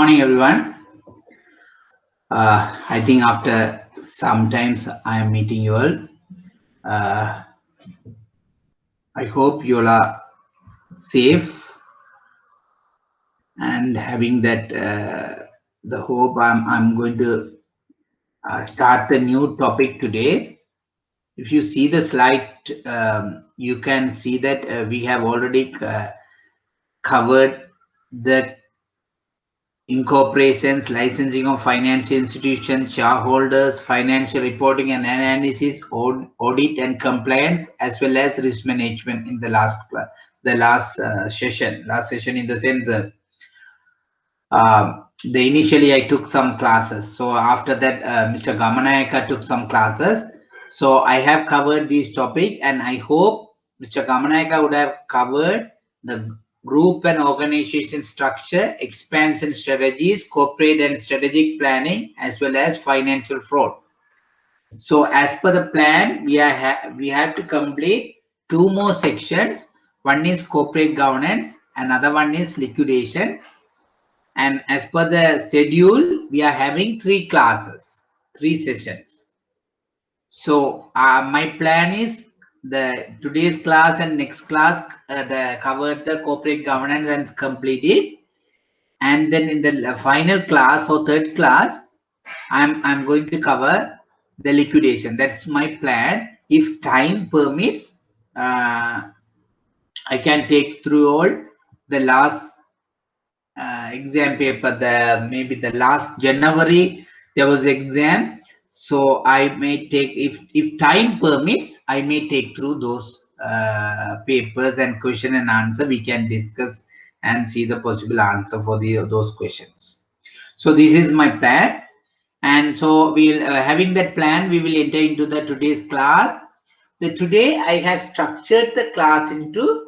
Morning, everyone. I think after sometimes I am meeting you all. I hope you all are safe and having that the hope. I'm going to start the new topic today. If you see the slide, you can see that we have already covered the incorporations, licensing of financial institutions, shareholders, financial reporting and analysis, audit and compliance, as well as risk management in the last session. Last session in the sense that the initially I took some classes. So after that, Mr. Gamanayaka took some classes. So I have covered this topic, and I hope Mr. Gamanayaka would have covered the group and organization structure, expansion strategies, corporate and strategic planning, as well as financial fraud. So as per the plan, we have to complete two more sections. One is corporate governance, another one is liquidation. And as per the schedule, we are having three classes, three sessions. So my plan is today's class and next class cover the corporate governance and complete it, and then in the final class or third class, I'm going to cover the liquidation. That's my plan. If time permits, I can take through all the last exam paper. Maybe the last January there was exam, so I may take, if time permits, I may take through those papers and question and answer. We can discuss and see the possible answer for those questions. So this is my plan, and so we'll having that plan, we will enter into the today's class. Today I have structured the class into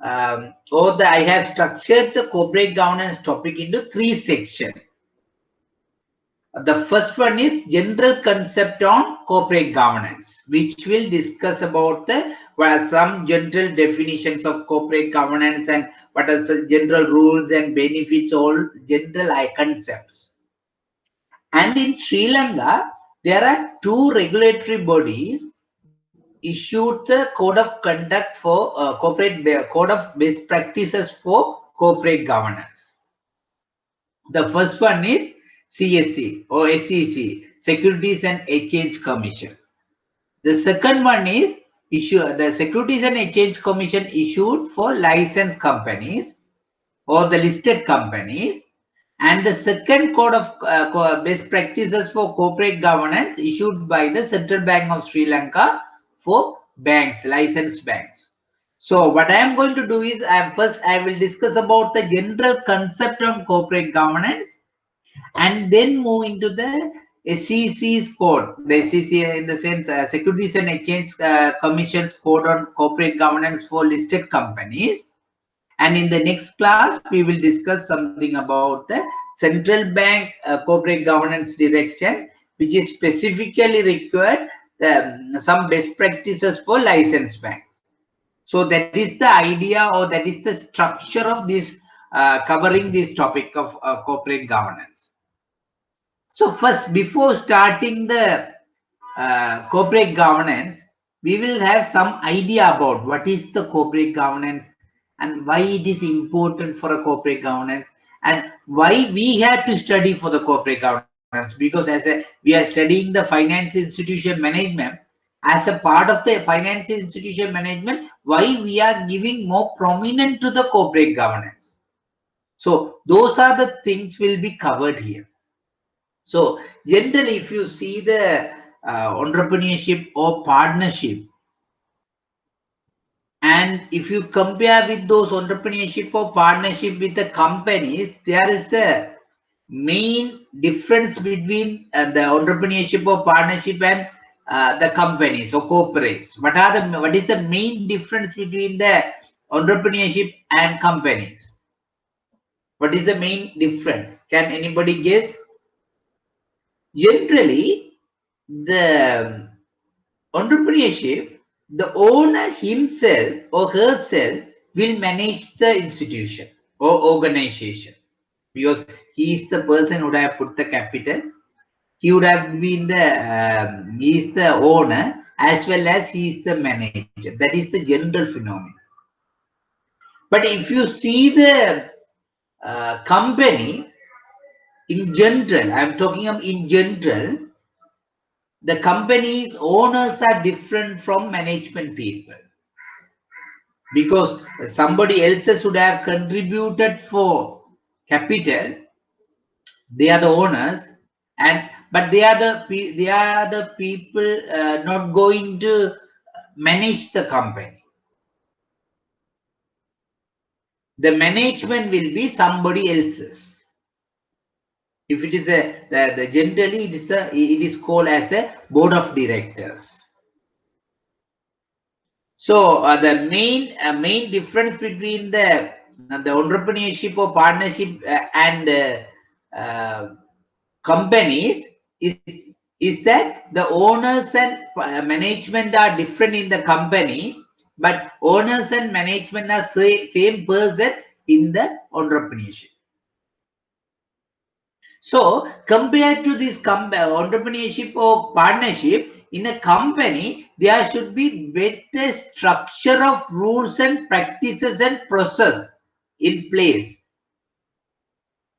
I have structured the corporate governance topic into three sections. The first one is general concept on corporate governance, which will discuss about some general definitions of corporate governance and what are the general rules and benefits, all general concepts. And in Sri Lanka, there are two regulatory bodies issued the code of conduct for code of best practices for corporate governance. The first one is CSC or SEC, Securities and Exchange Commission. The second one is the Securities and Exchange Commission issued for licensed companies or the listed companies, and the second code of best practices for corporate governance issued by the Central Bank of Sri Lanka for banks, licensed banks. So what I am going to do is, first I will discuss about the general concept of corporate governance, and then move into the SEC's code. The SEC in the sense Securities and Exchange Commission's code on corporate governance for listed companies. And in the next class, we will discuss something about the central bank corporate governance direction, which is specifically required some best practices for licensed banks. So that is the idea, or that is the structure of this covering this topic of corporate governance. So first, before starting the corporate governance, we will have some idea about what is the corporate governance and why it is important for a corporate governance, and why we have to study for the corporate governance. Because we are studying the financial institution management, as a part of the financial institution management, why we are giving more prominence to the corporate governance. So those are the things will be covered here. So generally, if you see the entrepreneurship or partnership, and if you compare with those entrepreneurship or partnership with the companies, there is a main difference between the entrepreneurship or partnership and the companies or corporates. What is the main difference between the entrepreneurship and companies? What is the main difference? Can anybody guess? Generally, the entrepreneurship, the owner himself or herself will manage the institution or organization. because he is the person who would have put the capital. He would have been the he is the owner as well as he is the manager. That is the general phenomenon. But if you see the company in general, I'm talking of in general, the company's owners are different from management people, because somebody else should have contributed for capital. They are the owners, and but they are the people not going to manage the company. The management will be somebody else's. If it is the generally it is called as a board of directors. So the main difference between the entrepreneurship or partnership and companies is that the owners and management are different in the company, but owners and management are same person in the entrepreneurship. So compared to this entrepreneurship or partnership, in a company, there should be better structure of rules and practices and process in place.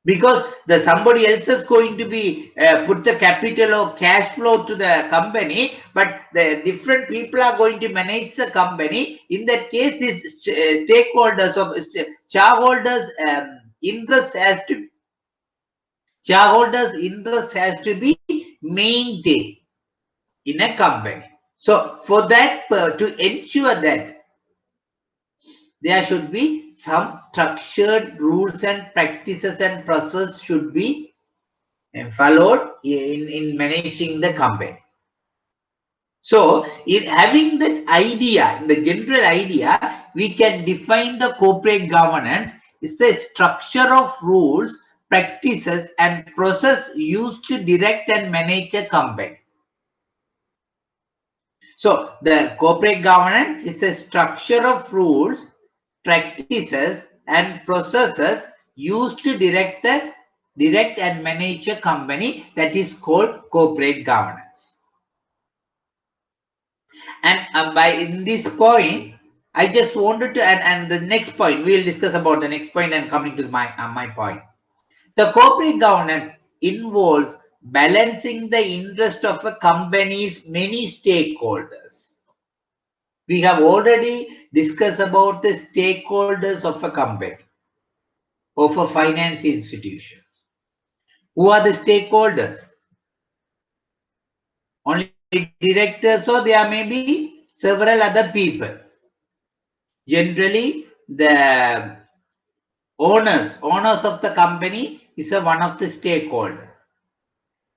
Because the somebody else is going to be put the capital or cash flow to the company, but the different people are going to manage the company. In that case, these stakeholders or shareholders' interest has to be maintained in a company. So for that, to ensure that there should be some structured rules and practices and process should be followed in managing the company. So in having that idea, the general idea, we can define the corporate governance is the structure of rules, practices and process used to direct and manage a company. So the corporate governance is a structure of rules, practices and processes used to direct and manage a company. That is called corporate governance. And by in this point, I just wanted to and the next point we will discuss about the next point and coming to my point. The corporate governance involves balancing the interest of a company's many stakeholders. We have already discussed about the stakeholders of a company, of a finance institution. Who are the stakeholders? Only directors, or there may be several other people. Generally, the owners of the company is one of the stakeholders.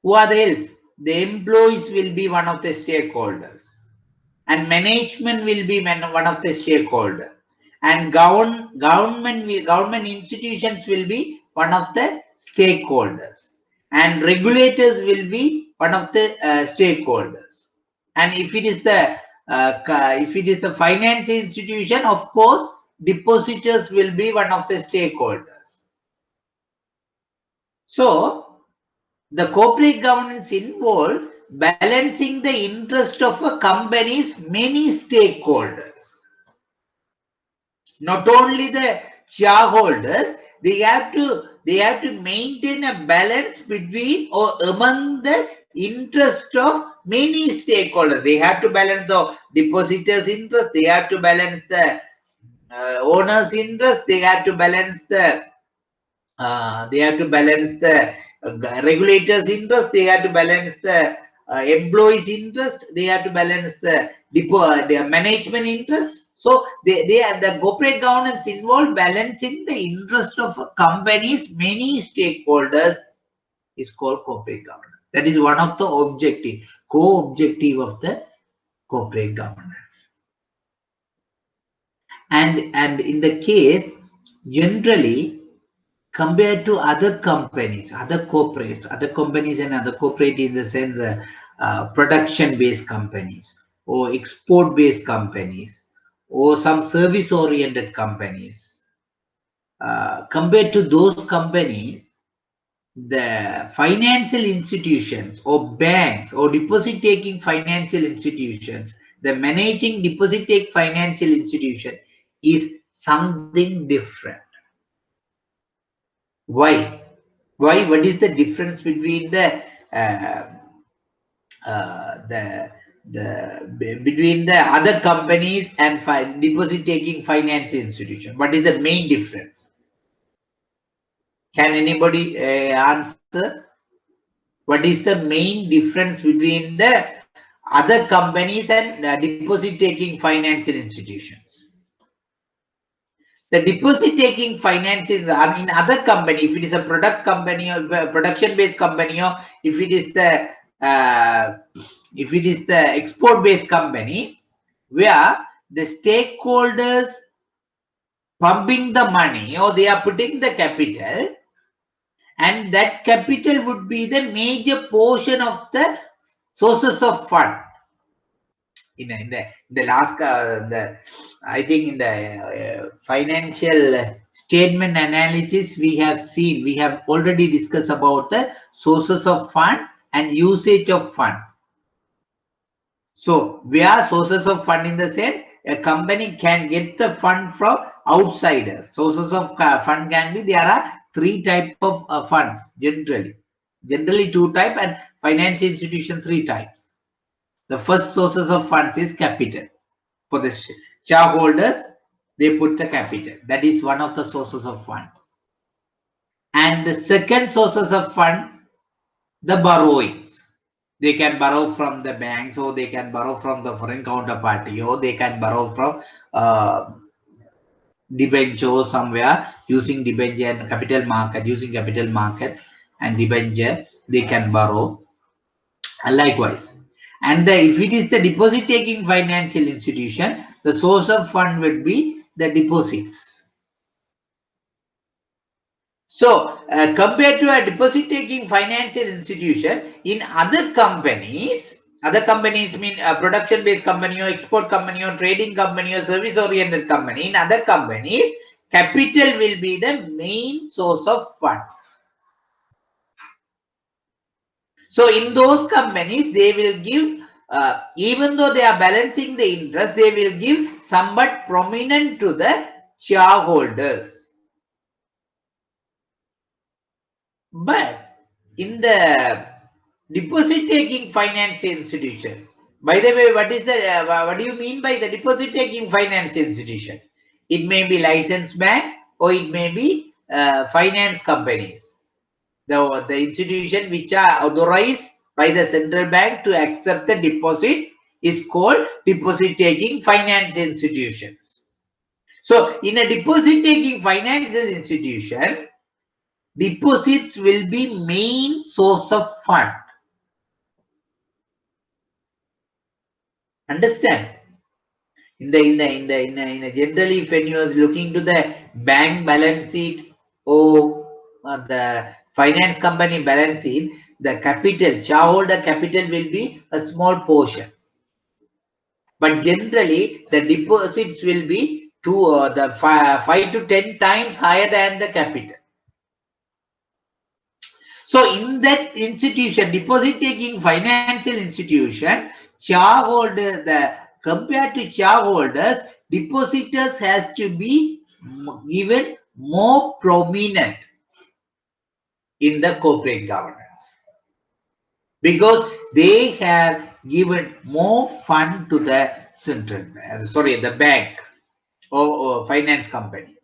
Who are the else? The employees will be one of the stakeholders, and management will be one of the stakeholders, and government institutions will be one of the stakeholders, and regulators will be one of the stakeholders. And if it is the finance institution, of course, depositors will be one of the stakeholders. So the corporate governance involves balancing the interest of a company's many stakeholders. Not only the shareholders, they have to maintain a balance between or among the interest of many stakeholders. They have to balance the depositors' interest, they have to balance the owners' interest, they have to balance the regulators' interest, they have to balance the employees' interest, they have to balance the management interest. So the corporate governance involves balancing the interest of a company's many stakeholders is called corporate governance. That is one of the co-objective of the corporate governance. And in the case, generally, compared to other companies, other companies and other corporate in the sense production-based companies or export-based companies or some service-oriented companies, compared to those companies, the financial institutions or banks or deposit taking financial institutions, the managing deposit take financial institution is something different. Why? Why? What is the difference between between the other companies and deposit taking finance institution? What is the main difference? Can anybody answer? What is the main difference between the other companies and deposit taking financial institutions? The deposit taking finances are in other company, if it is a product company or production based company, or if it is the export based company, where the stakeholders pumping the money or they are putting the capital, and that capital would be the major portion of the sources of fund. In the last I think in the financial statement analysis, we have already discussed about the sources of fund and usage of fund. So where sources of fund, in the sense a company can get the fund from outsiders. Sources of fund can be, there are three type of funds generally two type, and financial institution three types. The first sources of funds is capital. For the shareholders, they put the capital. That is one of the sources of fund. And the second sources of fund, the borrowings. They can borrow from the banks, or they can borrow from the foreign counterparty, or they can borrow from debenture somewhere, using debenture and capital market, using capital market and debenture, they can borrow. And likewise. And if it is the deposit taking financial institution, the source of fund would be the deposits. So compared to a deposit taking financial institution, in other companies mean a production based company or export company or trading company or service oriented company, in other companies, capital will be the main source of fund. So in those companies, they will give, even though they are balancing the interest, they will give somewhat prominent to the shareholders. But in the deposit taking finance institution, by the way, what do you mean by the deposit taking finance institution? It may be licensed bank, or it may be finance companies. The institution which are authorized by the central bank to accept the deposit is called deposit taking finance institutions. So in a deposit taking financial institution, deposits will be main source of fund. Understand? Generally, when you are looking to the bank balance sheet or the finance company balance sheet, the capital, shareholder capital will be a small portion. But generally, the deposits will be the 5 to 10 times higher than the capital. So in that institution, deposit taking financial institution, compared to shareholders, depositors has to be given more prominent in the corporate governance, because they have given more fund to the the bank or finance companies.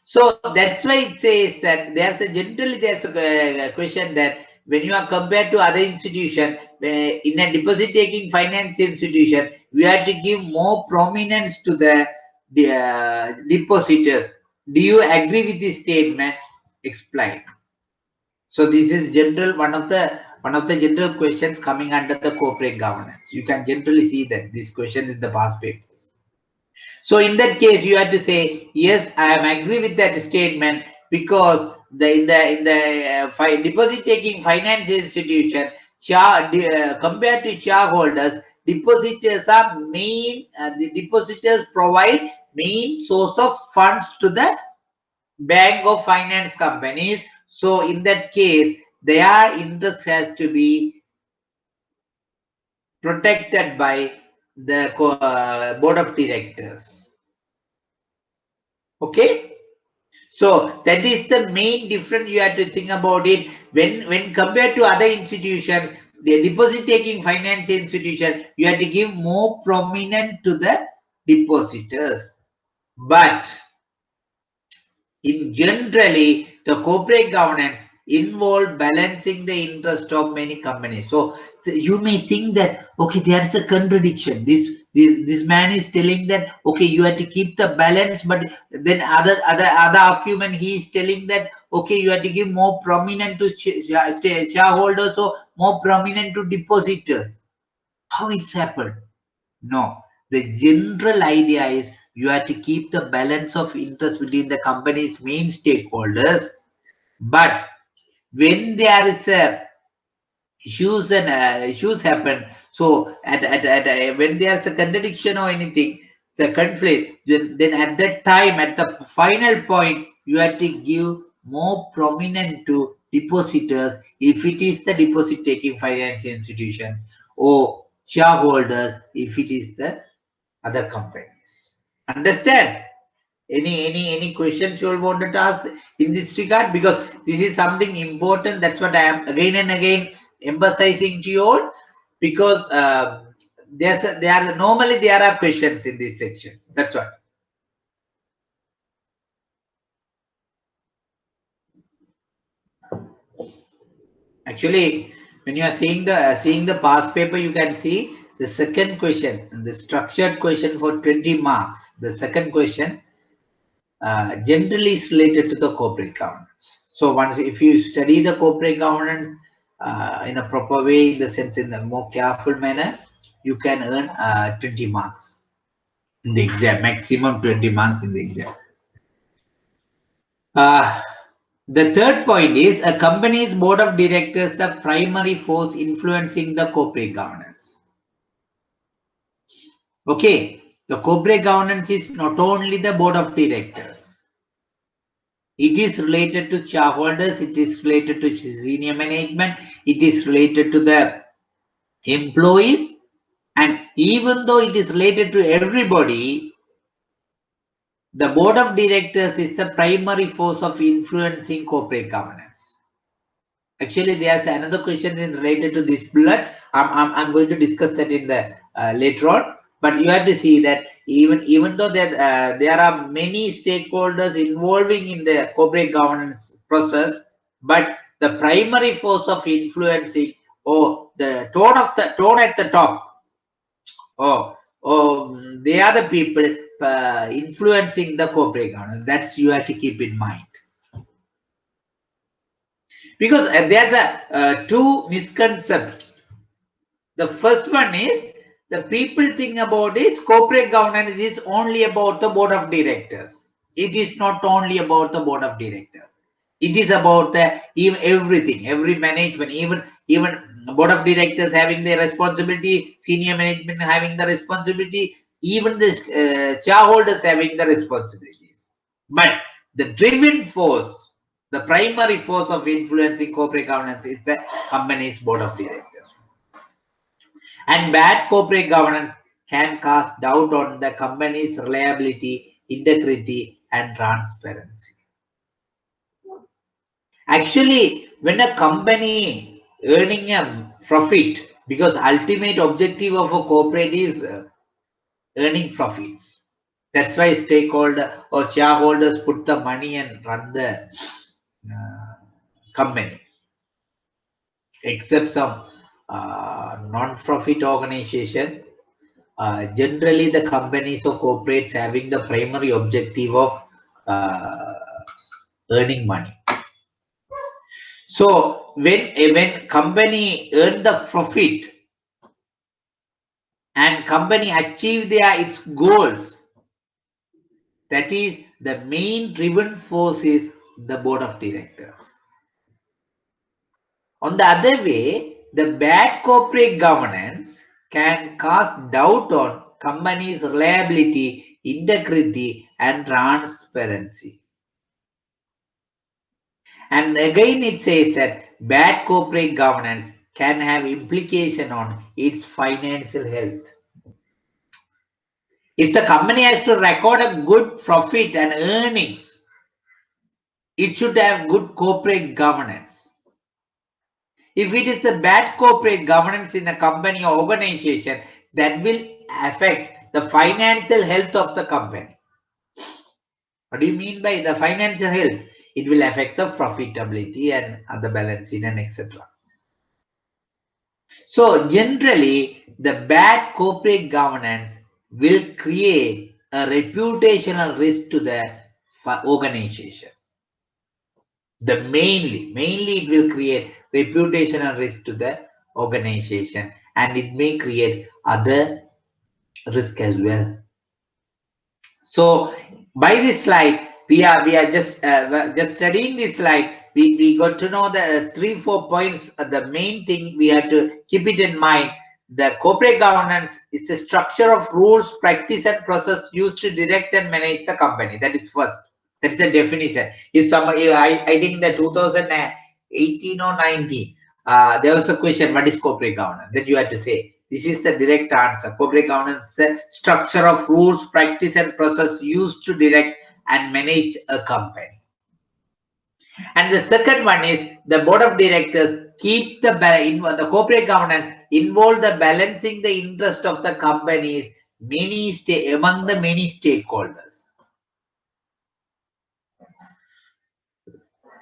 So that's why it says that there's a question that when you are compared to other institution, in a deposit taking finance institution, we have to give more prominence to the depositors. Do you agree with this statement? Explain. So this is one of the general questions coming under the corporate governance. You can generally see that this question in the past papers. So in that case, you have to say, yes, I am agree with that statement, because in the deposit taking finance institution, compared to shareholders, depositors are main. The depositors provide main source of funds to the bank or finance companies. So in that case, their interest has to be protected by the board of directors. Okay. So that is the main difference you have to think about it. When compared to other institutions, the deposit taking finance institution, you have to give more prominent to the depositors. But in generally, the corporate governance involve balancing the interest of many companies. So you may think that okay, there is a contradiction. This man is telling that okay, you have to keep the balance, but then other argument he is telling that okay, you have to give more prominent to shareholders or more prominent to depositors. How it's happened? No, the general idea is you have to keep the balance of interest between the company's main stakeholders. But when there is a issues happen, so when there's a contradiction or anything, the conflict, then at that time, at the final point, you have to give more prominent to depositors if it is the deposit taking financial institution, or shareholders if it is the other companies. Understand? Any questions you all wanted to ask in this regard? Because this is something important. That's what I am again and again emphasizing to you all. Because normally there are questions in these sections. That's what. Actually, when you are seeing the past paper, you can see the second question, the structured question for 20 marks. The second question generally is related to the corporate governance. So once if you study the corporate governance in a proper way, in the sense in a more careful manner, you can earn 20 marks in the exam, maximum 20 marks in the exam. The third point is a company's board of directors, the primary force influencing the corporate governance. Okay, the corporate governance is not only the board of directors. It is related to shareholders, it is related to senior management, it is related to the employees, and even though it is related to everybody, the board of directors is the primary force of influencing corporate governance. Actually, there's another question is related to this bullet. I'm going to discuss that in the later on. But you have to see that even though there are many stakeholders involving in the corporate governance process, but the primary force of influencing, or the tone at the top, they are the people influencing the corporate governance. That's you have to keep in mind. Because there's a two misconceptions. The first one is the people think about it, corporate governance is only about the board of directors. It is not only about the board of directors. It is about even everything, every management, even board of directors having their responsibility, senior management having the responsibility, even the shareholders having the responsibilities. But the driving force, the primary force of influencing corporate governance is the company's board of directors. And bad corporate governance can cast doubt on the company's reliability, integrity, and transparency. Actually, when a company earning a profit, because ultimate objective of a corporate is earning profits. That's why stakeholder or shareholders put the money and run the company. Except some non-profit organization, generally the companies or corporates having the primary objective of earning money. So when company earn the profit and company achieve its goals, that is the main driven force is the board of directors. On the other way, the bad corporate governance can cast doubt on company's reliability, integrity, and transparency. And again it says that bad corporate governance can have implication on its financial health. If the company has to record a good profit and earnings, it should have good corporate governance. If it is the bad corporate governance in a company or organization, that will affect the financial health of the company. What do you mean by the financial health? It will affect the profitability and other balancing and etc. So generally, the bad corporate governance will create a reputational risk to the organization. Mainly it will create reputational risk to the organization, and it may create other risk as well. So by this slide, we are just studying this slide. We got to know the 3-4 points. The main thing we have to keep it in mind. The corporate governance is the structure of rules, practice, and process used to direct and manage the company. That is first. That's the definition. If somebody, I think that 2018 or 19, there was a question, what is corporate governance? Then you have to say, this is the direct answer. Corporate governance is the structure of rules, practice, and process used to direct and manage a company. And the second one is the board of directors keep the corporate governance involve the balancing the interest of the companies among the many stakeholders.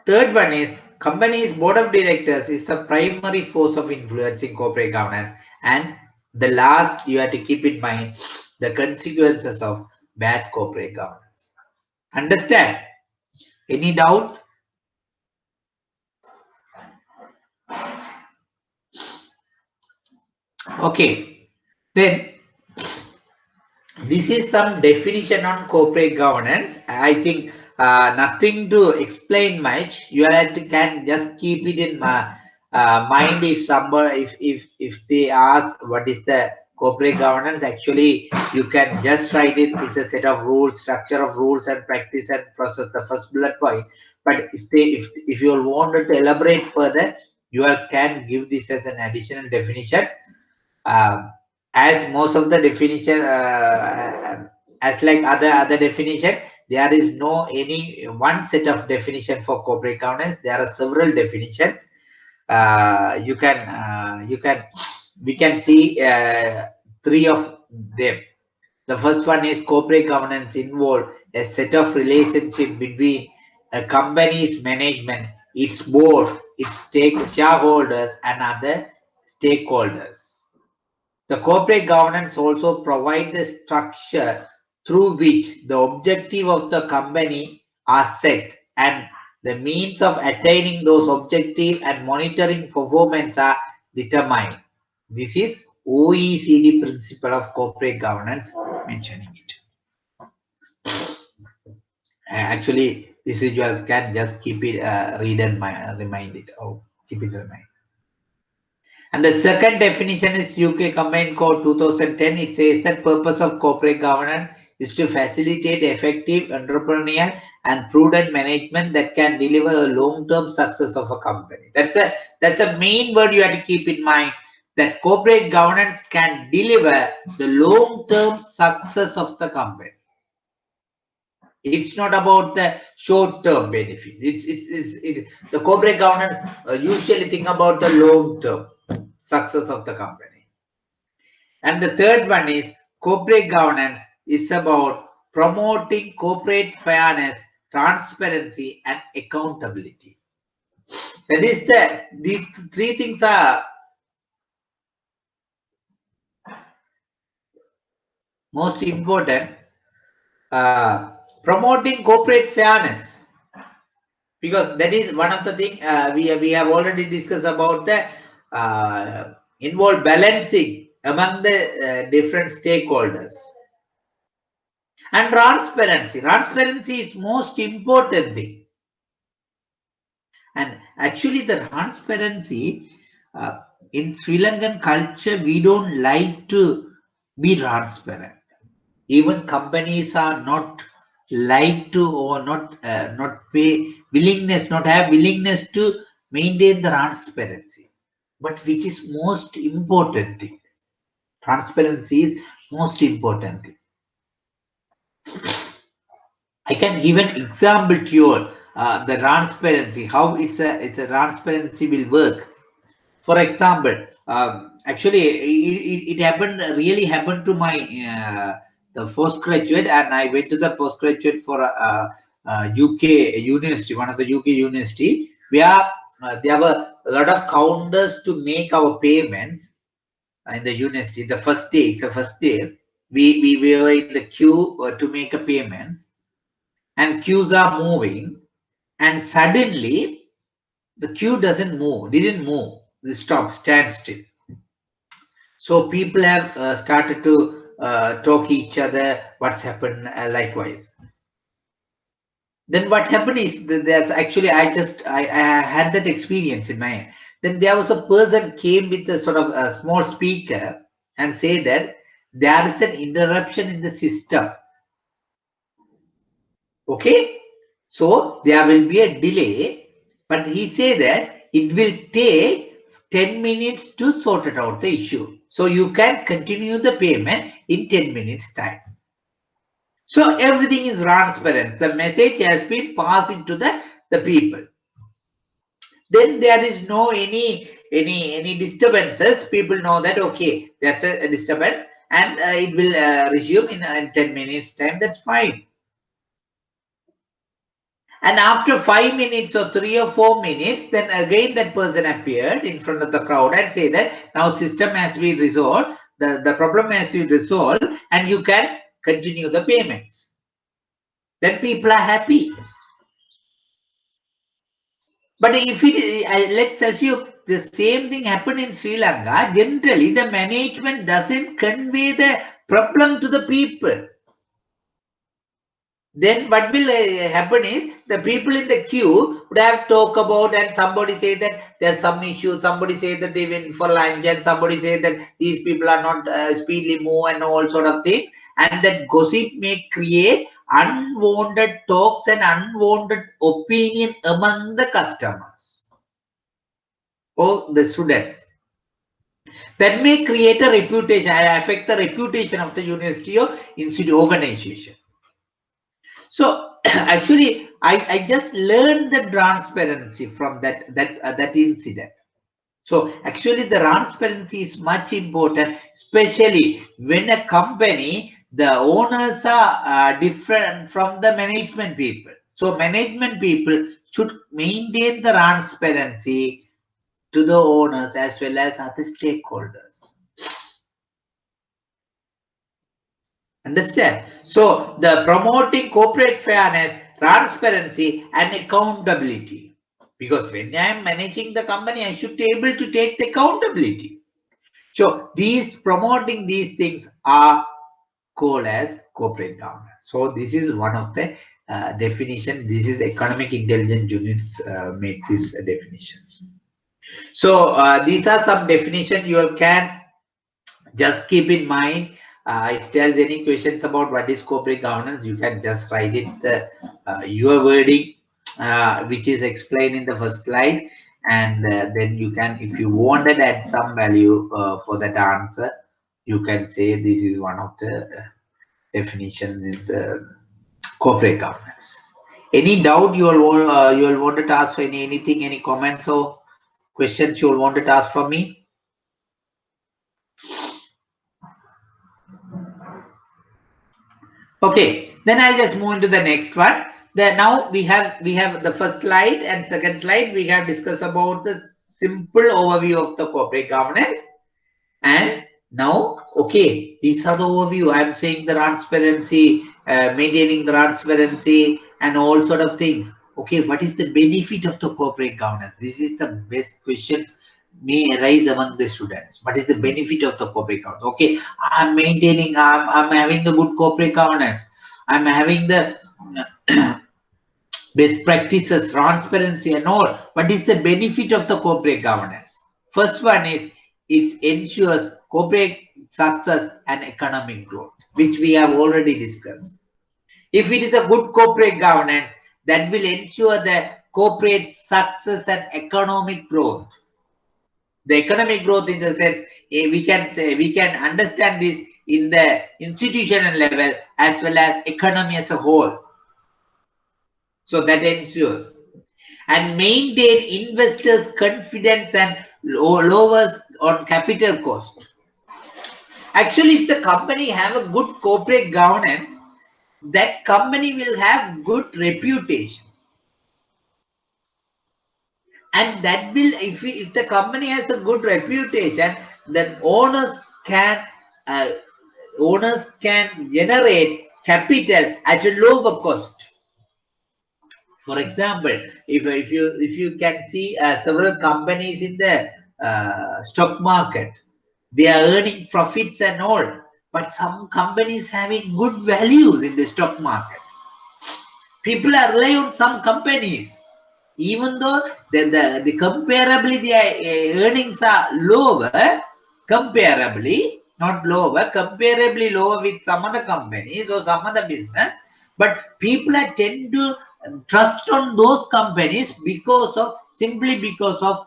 Third one is company's board of directors is the primary force of influencing corporate governance. And the last, you have to keep in mind the consequences of bad corporate governance. Understand? Any doubt? Okay. Then this is some definition on corporate governance. I think nothing to explain much. You can just keep it in mind. If somebody, if they ask what is the corporate governance, actually you can just write it. It's a set of rules, structure of rules and practice and process. The first bullet point. But if you wanted to elaborate further, you can give this as an additional definition. As most of the definition, as like other definition, there is no any one set of definition for corporate governance. There are several definitions. We can see 3 of them. The first one is corporate governance involve a set of relationship between a company's management, its board, its shareholders, and other stakeholders. The corporate governance also provides the structure through which the objective of the company are set and the means of attaining those objectives and monitoring performance are determined. This is OECD principle of corporate governance mentioning it. Actually, this is you can just keep it, read and remind it, or keep it in mind. And the second definition is UK Combined Code 2010. It says that purpose of corporate governance is to facilitate effective entrepreneurial and prudent management that can deliver a long-term success of a company. That's a main word you have to keep in mind, that corporate governance can deliver the long-term success of the company. It's not about the short-term benefits. It's the corporate governance usually think about the long-term success of the company. And the third one is corporate governance is about promoting corporate fairness, transparency, and accountability. That is these 3 things are most important. Promoting corporate fairness, because that is one of the things we have already discussed about the involve balancing among the different stakeholders. And transparency is most important thing. And actually the transparency in Sri Lankan culture, we don't like to be transparent. Even companies are not like to or not pay willingness, not have willingness to maintain the transparency. But which is most important thing? Transparency is most important thing. I can give an example to you all, the transparency, how it's a transparency will work. For example, actually it happened, really happened to my the postgraduate, and I went to the postgraduate for UK university, one of the UK university, where there were a lot of counters to make our payments in the university. The first day, it's the first day, we were in the queue to make a payments, and queues are moving, and suddenly the queue didn't move, they stand still. So people have started to talk each other, what's happened, likewise. Then what happened is that there's actually, I had that experience in my head. Then there was a person came with a sort of a small speaker and say that there is an interruption in the system. Okay, so there will be a delay, but he said that it will take 10 minutes to sort it out the issue. So you can continue the payment in 10 minutes time. So everything is transparent. The message has been passed to the people. Then there is no any disturbances. People know that okay, that's a disturbance, and it will resume in 10 minutes time. That's fine. And after 5 minutes or 3 or 4 minutes, then again that person appeared in front of the crowd and say that now system has been resolved, the problem has been resolved, and you can continue the payments. Then people are happy. But if it, let's assume the same thing happened in Sri Lanka, generally the management doesn't convey the problem to the people. Then what will happen is the people in the queue would have talked about, and somebody say that there's some issue, somebody say that they went for lunch, and somebody say that these people are not speedily move, and all sort of things. And that gossip may create unwanted talks and unwanted opinion among the customers or the students. That may create a reputation, affect the reputation of the university or institute organization. So actually, I just learned the transparency from that incident. So actually, the transparency is much important, especially when a company, the owners are different from the management people. So management people should maintain the transparency to the owners as well as other stakeholders. Understand? So the promoting corporate fairness, transparency, and accountability. Because when I am managing the company, I should be able to take the accountability. So promoting these things are called as corporate governance. So this is one of the definition. This is economic intelligence units make these definitions. So these are some definitions you can just keep in mind. If there's any questions about what is corporate governance, you can just write it your wording, which is explained in the first slide, and then you can, if you wanted to add some value for that answer, you can say this is one of the definitions in the corporate governance. Any doubt you all wanted to ask for anything, any comments or questions you all wanted to ask for me? Okay, then I'll just move into the next one. Now we have the first slide and second slide. We have discussed about the simple overview of the corporate governance, and now okay, these are the overview. I'm saying the transparency, maintaining the transparency, and all sort of things. Okay, what is the benefit of the corporate governance? This is the best questions may arise among the students. What is the benefit of the corporate governance? Okay, I'm maintaining, I'm having the good corporate governance. I'm having the best practices, transparency, and all. What is the benefit of the corporate governance? First one is it ensures corporate success and economic growth, which we have already discussed. If it is a good corporate governance, that will ensure the corporate success and economic growth. The economic growth in the sense, we can understand this in the institutional level as well as economy as a whole. So that ensures and maintain investors' confidence and lowers on capital cost. Actually, if the company have a good corporate governance, that company will have good reputation. And that will, if the company has a good reputation, then owners can generate capital at a lower cost. For example, if you can see several companies in the stock market, they are earning profits and all, but some companies having good values in the stock market. People are relying on some companies, even though the comparably their earnings are lower, comparably lower with some other companies or some other business, but people are tend to trust on those companies simply because of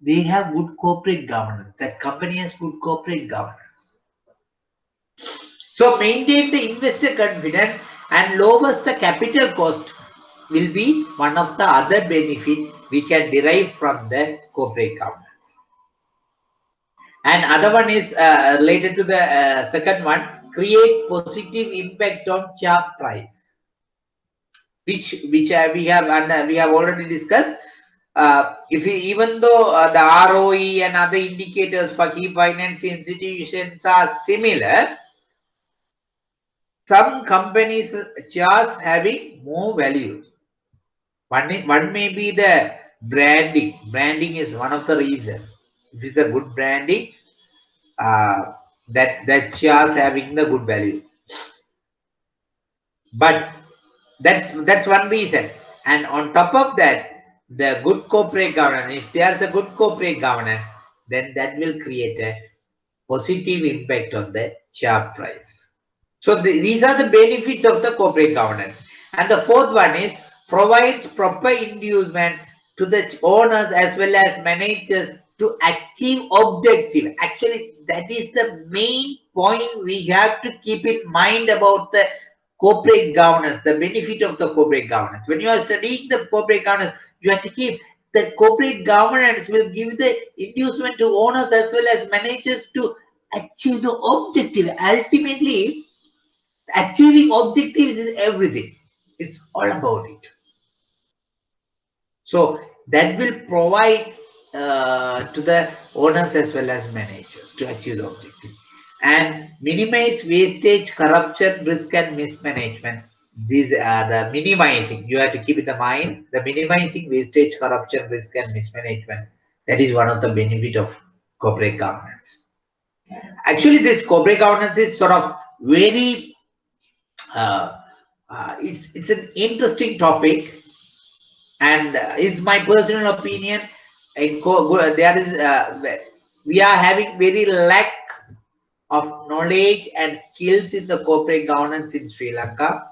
they have good corporate governance. That company has good corporate governance. So maintain the investor confidence and lowers the capital cost will be one of the other benefits we can derive from the corporate governance. And other one is related to the second one, create positive impact on share price, which we have already discussed. Even though the ROE and other indicators for key finance institutions are similar, some companies shares having more values. One may be the branding. Branding is one of the reasons. If it's a good branding, that shares having the good value. But that's one reason. And on top of that, the good corporate governance. If there's a good corporate governance, then that will create a positive impact on the share price. So these are the benefits of the corporate governance. And the fourth one is provides proper inducement to the owners as well as managers to achieve objective. Actually, that is the main point we have to keep in mind about the corporate governance, the benefit of the corporate governance. When you are studying the corporate governance, you have to keep the corporate governance will give the inducement to owners as well as managers to achieve the objective. Ultimately, achieving objectives is everything. It's all about it. So that will provide to the owners as well as managers to achieve the objective. And minimize wastage, corruption, risk and mismanagement. These are the minimizing. You have to keep in mind the minimizing wastage, corruption, risk and mismanagement. That is one of the benefit of corporate governance. Actually, this corporate governance is sort of very it's an interesting topic, and it's my personal opinion. There is we are having very lack of knowledge and skills in the corporate governance in Sri Lanka.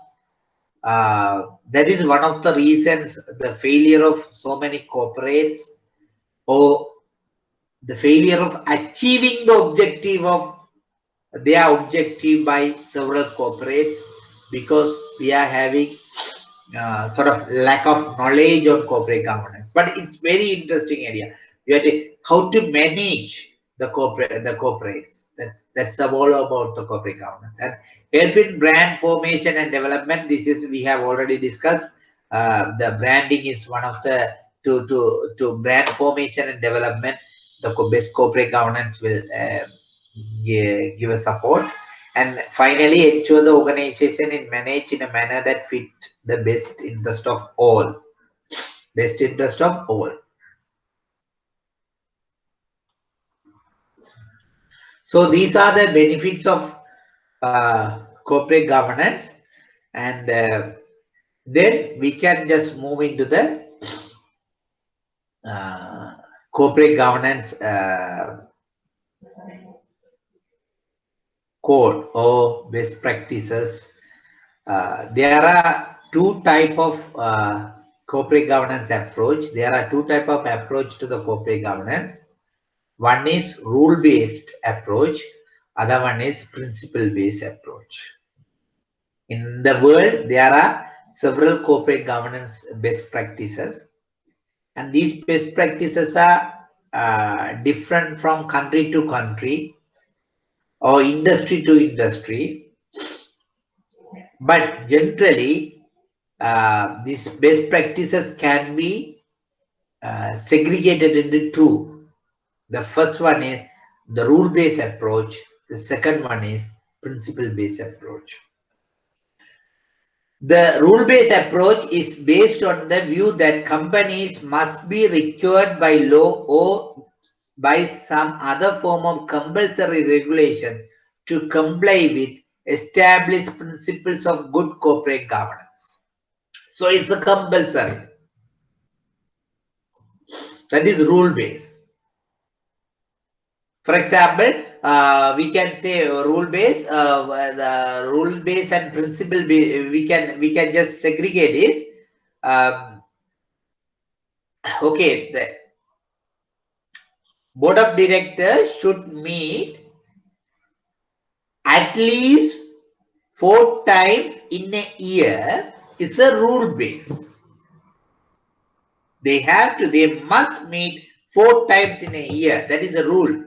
That is one of the reasons the failure of so many corporates, or the failure of achieving the objective of their objective by several corporates, because we are having sort of lack of knowledge on corporate governance. But it's very interesting area. You have to how to manage the corporates. That's all about the corporate governance. And help in brand formation and development. This is we have already discussed. The branding is one of the to brand formation and development. The best corporate governance will give a support. And finally, ensure the organization is managed in a manner that fit the best interest of all. Best interest of all. So these are the benefits of corporate governance, and then we can just move into the corporate governance code or best practices. There are two type of corporate governance approach. There are two type of approach to the corporate governance. One is rule-based approach. Other one is principle-based approach. In the world, there are several corporate governance best practices, and these best practices are different from country to country or industry to industry. But generally, these best practices can be segregated into two. The first one is the rule-based approach. The second one is principle-based approach. The rule-based approach is based on the view that companies must be required by law or by some other form of compulsory regulations to comply with established principles of good corporate governance. So it's a compulsory. That is rule-based. For example, we can say rule-based, the rule-based and principle-based. We can just segregate it. Okay, the board of directors should meet at least 4 times in a year. Is a rule-based. They must meet 4 times in a year. That is a rule.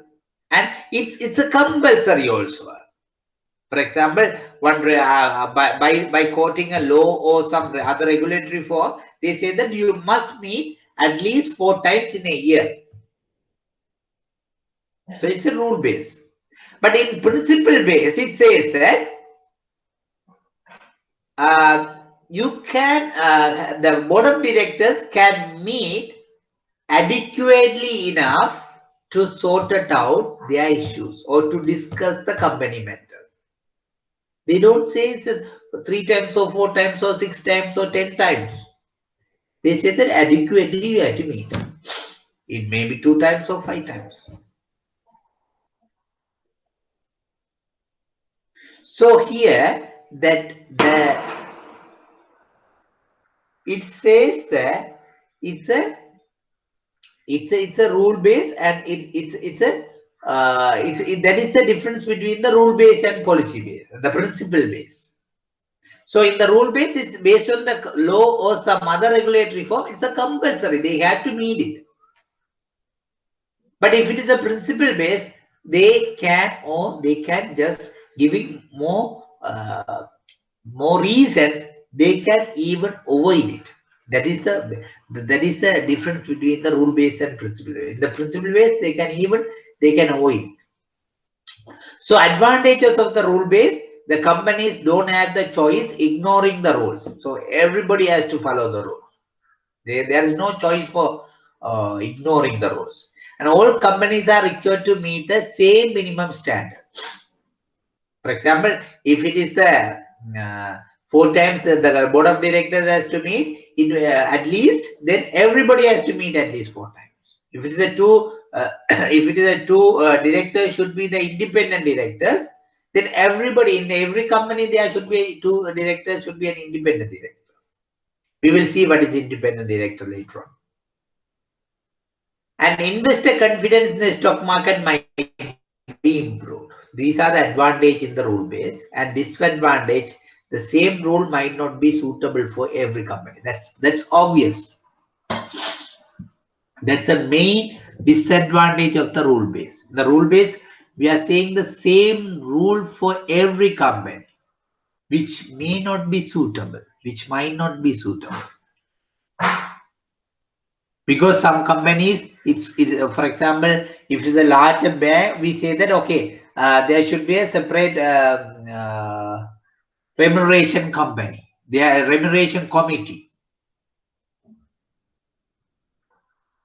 And it's a compulsory also. For example, one by quoting a law or some other regulatory form, they say that you must meet at least 4 times in a year. So it's a rule base. But in principle base, it says that you can the board of directors can meet adequately enough to sort it out their issues or to discuss the company matters. They don't say it's 3 times or 4 times or 6 times or 10 times. They say that adequately you have to meet. It may be 2 times or 5 times. So here that it says that it's a rule base, and that is the difference between the rule base and policy base, the principle base. So in the rule base, it's based on the law or some other regulatory form. It's a compulsory. They have to meet it. But if it is a principle base, they can just giving more reasons. They can even avoid it. That is the difference between the rule base and principle base. In the principle base, they can avoid. So advantages of the rule base: the companies don't have the choice ignoring the rules. So everybody has to follow the rules. There is no choice for ignoring the rules. And all companies are required to meet the same minimum standard. For example, if it is the 4 times the board of directors has to meet at least, then everybody has to meet at least 4 times. If it is a 2, directors should be the independent directors, then everybody in every company there should be 2 directors should be an independent directors. We will see what is independent director later on. And investor confidence in the stock market might be improved. These are the advantage in the rule base, and disadvantage: the same rule might not be suitable for every company. That's obvious. That's a main disadvantage of the rule base. The rule base, we are saying the same rule for every company, which may not be suitable, which might not be suitable. Because some companies, it's for example, if it's a larger bank, we say that okay, there should be a separate remuneration company, their remuneration committee.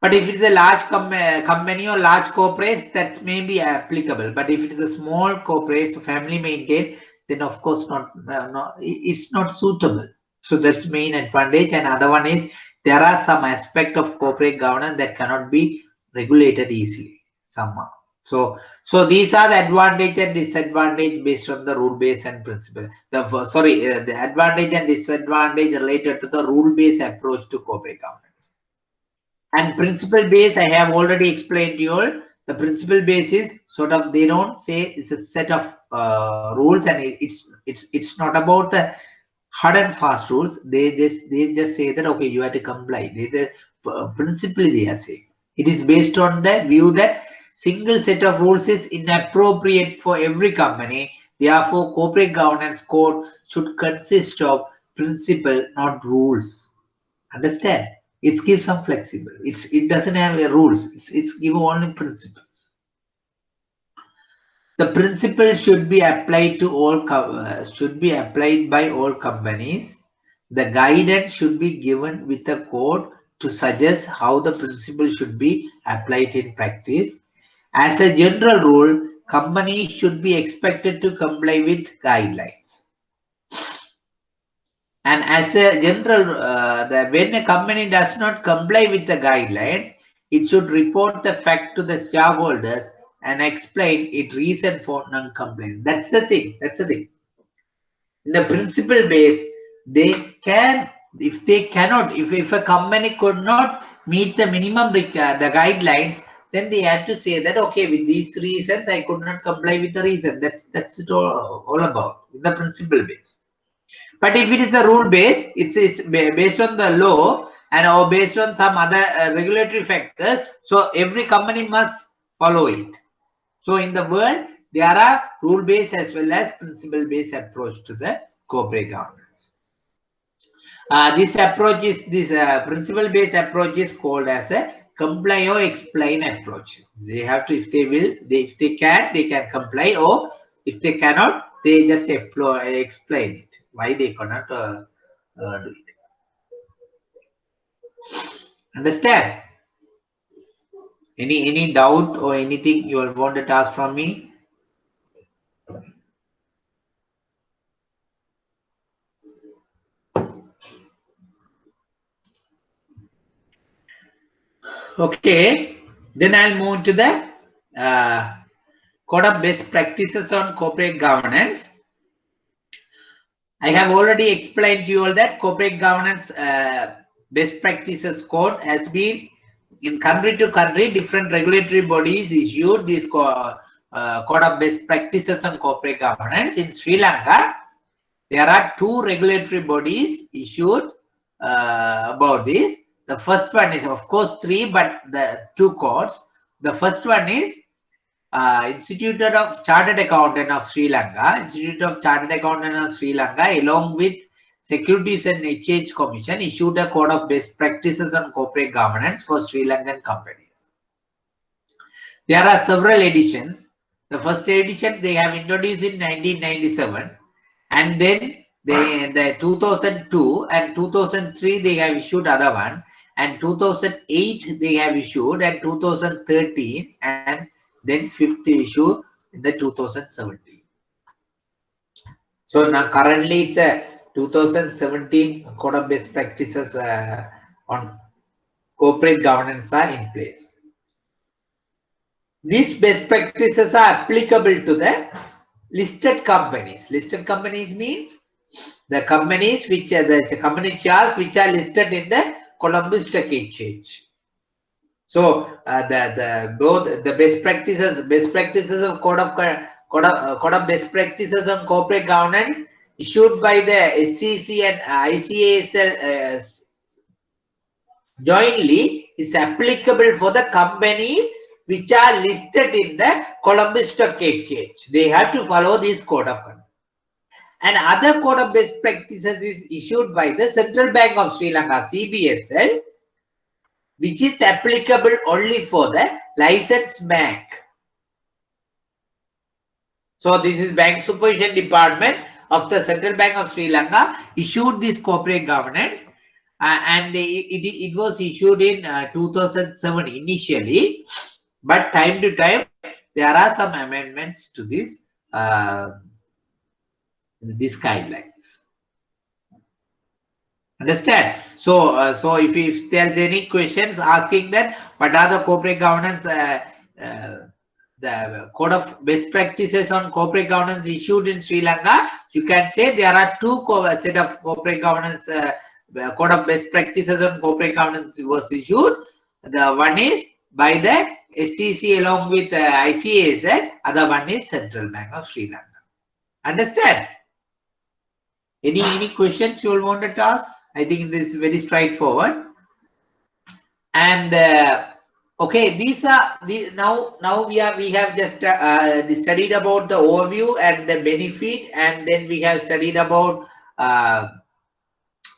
But if it is a large company or large corporate, that may be applicable. But if it is a small corporate, family maintained, then of course it's not suitable. So that's main advantage. And other one is there are some aspect of corporate governance that cannot be regulated easily somehow. So these are the advantage and disadvantage based on the rule base and principle. The advantage and disadvantage related to the rule based approach to corporate governance. And principle base, I have already explained to you all. The principle base is sort of, they don't say it's a set of rules, and it's not about the hard and fast rules. They just say that okay, you have to comply. Principally they are saying it is based on the view that single set of rules is inappropriate for every company. Therefore, corporate governance code should consist of principle, not rules. Understand? It gives some flexible. It doesn't have rules. It's give only principles. The principles should be applied to all by all companies. The guidance should be given with a code to suggest how the principle should be applied in practice. As a general rule, companies should be expected to comply with guidelines. And as a general, when a company does not comply with the guidelines, it should report the fact to the shareholders and explain its reason for non-compliance. That's the thing. That's the thing. In the principle base, they can, if a company could not meet the minimum the guidelines, then they have to say that okay, with these reasons I could not comply with the reason. That's it all about in the principle base. But if it is a rule base, it's based on the law and or based on some other regulatory factors. So every company must follow it. So in the world, there are rule based as well as principle based approach to the corporate governance. This principle based approach is called as a comply or explain approach. They have to, if they can comply, or if they cannot, they just explain it why they cannot do it. Understand? Any doubt or anything you want to ask from me? Okay, then I'll move to the code of best practices on corporate governance. I have already explained to you all that corporate governance best practices code has been in country to country, different regulatory bodies issued this code of best practices on corporate governance. In Sri Lanka, there are 2 regulatory bodies issued about this. The first one is, of course, 3, but the 2 codes. The first one is Institute of Chartered Accountant of Sri Lanka. Institute of Chartered Accountant of Sri Lanka, along with Securities and Exchange Commission, issued a code of best practices on corporate governance for Sri Lankan companies. There are several editions. The first edition they have introduced in 1997, and then the 2002 and 2003 they have issued other one, and 2008 they have issued, and 2013, and then 5th issue in the 2017. So now currently it's a 2017 code of best practices on corporate governance are in place. These best practices are applicable to the listed companies. Listed companies means the companies which are the company shares which are listed in the Colombo Stock Exchange. So both the best practices of code of best practices on corporate governance issued by the SEC and ICASL jointly is applicable for the companies which are listed in the Colombo Stock Exchange. They have to follow this code of conduct. And other code of best practices is issued by the Central Bank of Sri Lanka, CBSL, which is applicable only for the licensed bank. So this is Bank Supervision Department of the Central Bank of Sri Lanka issued this corporate governance, and it was issued in 2007 initially, but time to time there are some amendments to this guidelines. Understand? So so if there's any questions asking that what are the corporate governance the code of best practices on corporate governance issued in Sri Lanka, you can say there are two set of corporate governance code of best practices on corporate governance was issued. The one is by the SEC along with ICAS, other one is Central Bank of Sri Lanka. Understand? Any questions you all wanted to ask? I think this is very straightforward. And okay, these are the now we have just studied about the overview and the benefit, and then we have studied about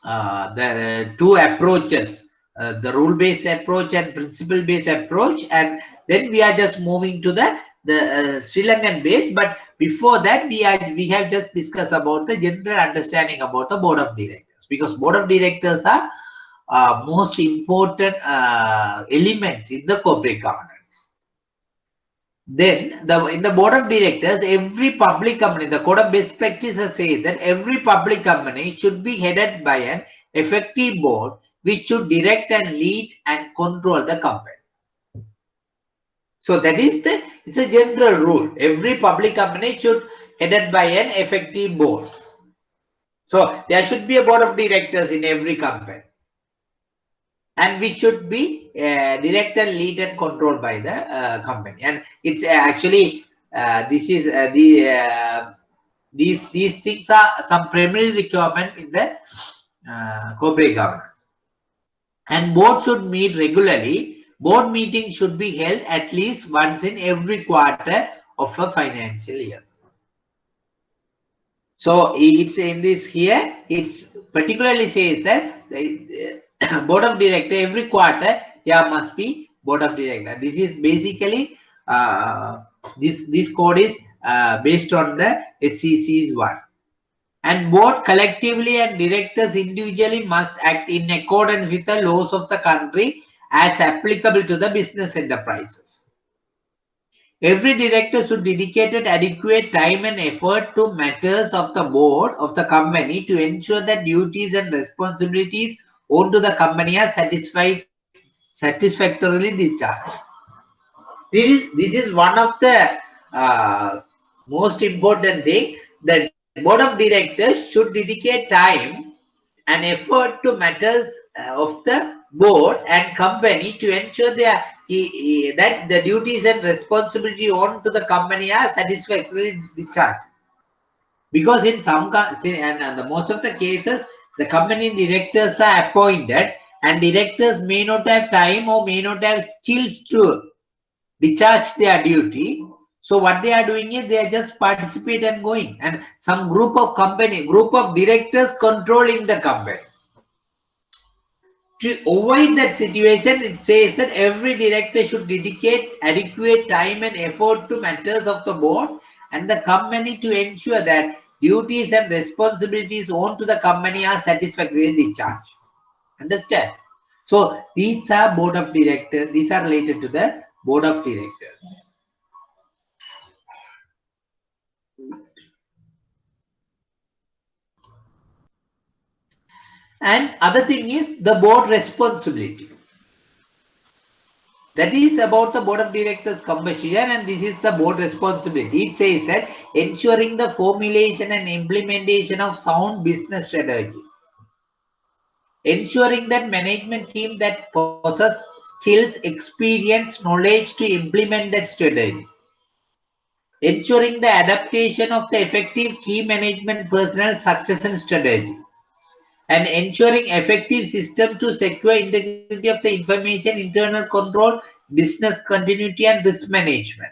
the two approaches, the rule-based approach and principle-based approach, and then we are just moving to the Sri Lankan base. But before that, we have just discussed about the general understanding about the board of directors, because board of directors are most important elements in the corporate governance. Then in the board of directors, every public company, the code of best practices says that every public company should be headed by an effective board which should direct and lead and control the company. So that is it's a general rule. Every public company should headed by an effective board. So there should be a board of directors in every company, and which should be directed, lead and controlled by the company. And it's actually this is these things are some primary requirement in the corporate governance. And board should meet regularly. Board meetings should be held at least once in every quarter of a financial year. So it's in this here, it's particularly says that the board of director every quarter there must be board of director. This is basically this code is based on the SEC's one. And board collectively and directors individually must act in accordance with the laws of the country as applicable to the business enterprises. Every director should dedicate adequate time and effort to matters of the board of the company to ensure that duties and responsibilities owed to the company are satisfactorily discharged. This is one of the most important thing, that board of directors should dedicate time and effort to matters of the board and company to ensure that the duties and responsibility owed to the company are satisfactorily discharged. Because in some and the most of the cases, the company directors are appointed, and directors may not have time or may not have skills to discharge their duty. So what they are doing is they are just participate and going, and some group of directors controlling the company. To avoid that situation, it says that every director should dedicate adequate time and effort to matters of the board and the company to ensure that duties and responsibilities owed to the company are satisfactorily discharged. Understand? So these are board of directors. These are related to the board of directors. And other thing is the board responsibility. That is about the board of directors composition, and this is the board responsibility. It says that ensuring the formulation and implementation of sound business strategy, ensuring that management team that possess skills, experience, knowledge to implement that strategy, ensuring the adaptation of the effective key management personnel succession strategy, and ensuring effective system to secure integrity of the information, internal control, business continuity and risk management,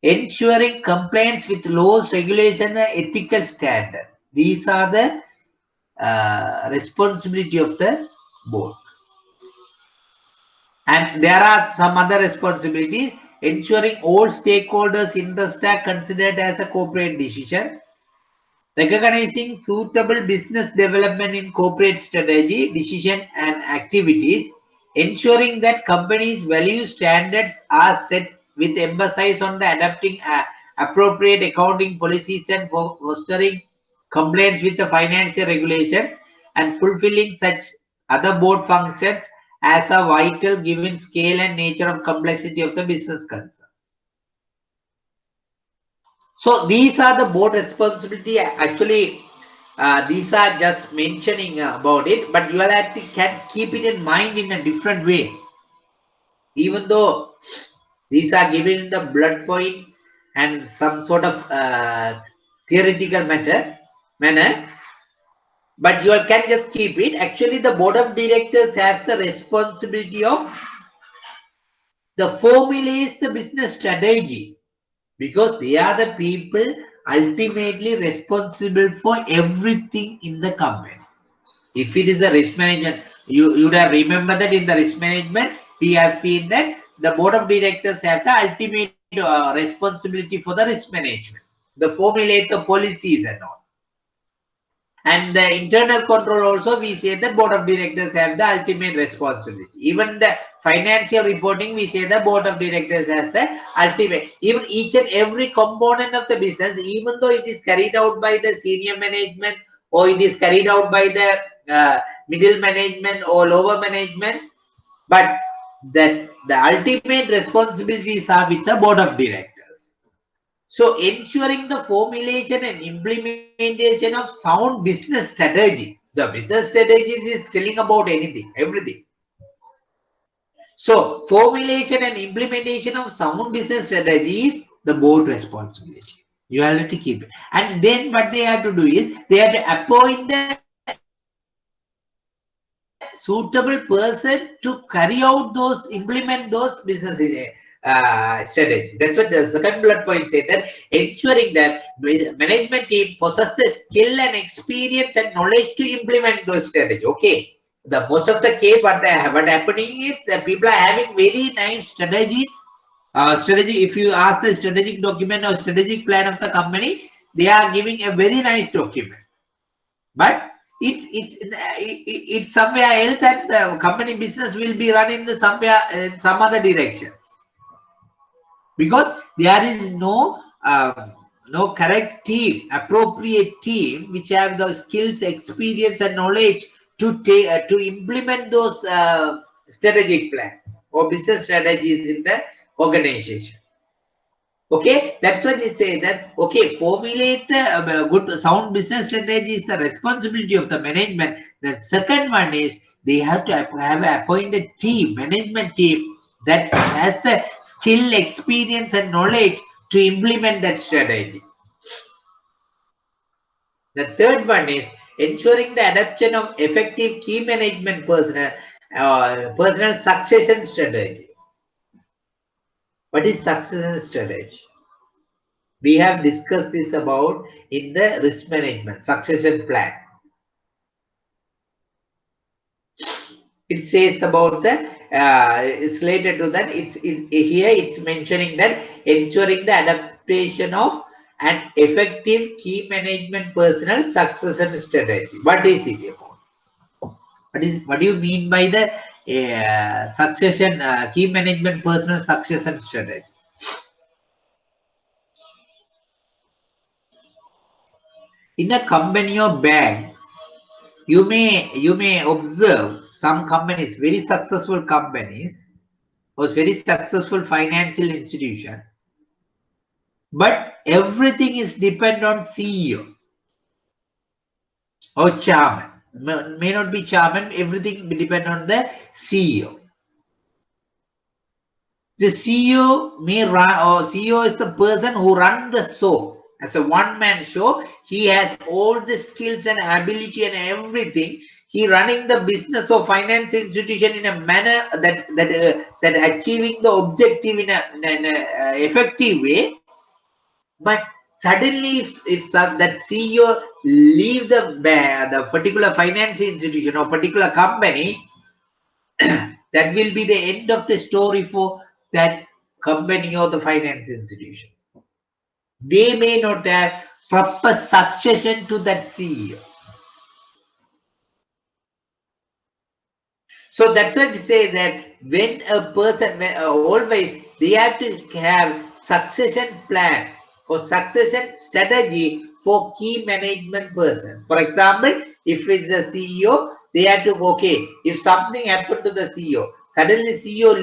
ensuring compliance with laws, regulations and ethical standard. These are the responsibility of the board. And there are some other responsibilities: ensuring all stakeholders' interests are considered as a corporate decision, recognizing suitable business development in corporate strategy, decision and activities, ensuring that companies' value standards are set with emphasis on the adopting appropriate accounting policies and fostering compliance with the financial regulations, and fulfilling such other board functions as are vital given scale and nature of complexity of the business concern. So these are the board responsibility. Actually, these are just mentioning about it, but you will have to can keep it in mind in a different way. Even though these are given in the blood point and some sort of theoretical manner, but you can just keep it. Actually, the board of directors has the responsibility of the formulates the business strategy, because they are the people ultimately responsible for everything in the company. If it is a risk management, you would have remembered that in the risk management, we have seen that the board of directors have the ultimate responsibility for the risk management, the formulate the policies and all. And the internal control also, we say the board of directors have the ultimate responsibility. Even the financial reporting, we say the board of directors has the ultimate. Even each and every component of the business, even though it is carried out by the senior management or it is carried out by the middle management or lower management, but that the ultimate responsibilities are with the board of directors. So ensuring the formulation and implementation of sound business strategy. The business strategies is telling about anything, everything. So formulation and implementation of sound business strategy is the board responsibility. You have to keep it. And then what they have to do is they have to appoint the suitable person to carry out those, implement those business strategy. That's what the second bullet point said, that ensuring that management team possess the skill and experience and knowledge to implement those strategy. Okay. The most of the case, what happening is that people are having very nice strategies. Strategy, if you ask the strategic document or strategic plan of the company, they are giving a very nice document. But it's somewhere else, and the company business will be run in the somewhere in some other directions, because there is no correct team, appropriate team which have the skills, experience and knowledge to take to implement those strategic plans or business strategies in the organization. Okay, that's what it says, that okay, formulate the good sound business strategy is the responsibility of the management. The second one is they have to have appointed team, management team that has the skill, experience and knowledge to implement that strategy. The third one is ensuring the adoption of effective key management personal succession strategy. What is succession strategy? We have discussed this about in the risk management succession plan. It says about the it's related to that. Here it's mentioning that ensuring the adaptation of an effective key management personnel succession strategy. What is it about? What do you mean by the succession key management personnel succession strategy? In a company or bank, you may observe some companies, very successful companies or very successful financial institutions, but everything is depend on CEO or chairman. May not be chairman, everything depend on the CEO. The CEO may run, or CEO is the person who runs the show. As a one-man show, he has all the skills and ability and everything. He running the business or finance institution in a manner that achieving the objective in a effective way. But suddenly, if that CEO leave the particular finance institution or particular company, that will be the end of the story for that company or the finance institution. They may not have proper succession to that CEO. So that's what to say, that when a person, always they have to have succession plan or succession strategy for key management person. For example, if it's the CEO, they have to, okay, if something happened to the CEO, suddenly CEO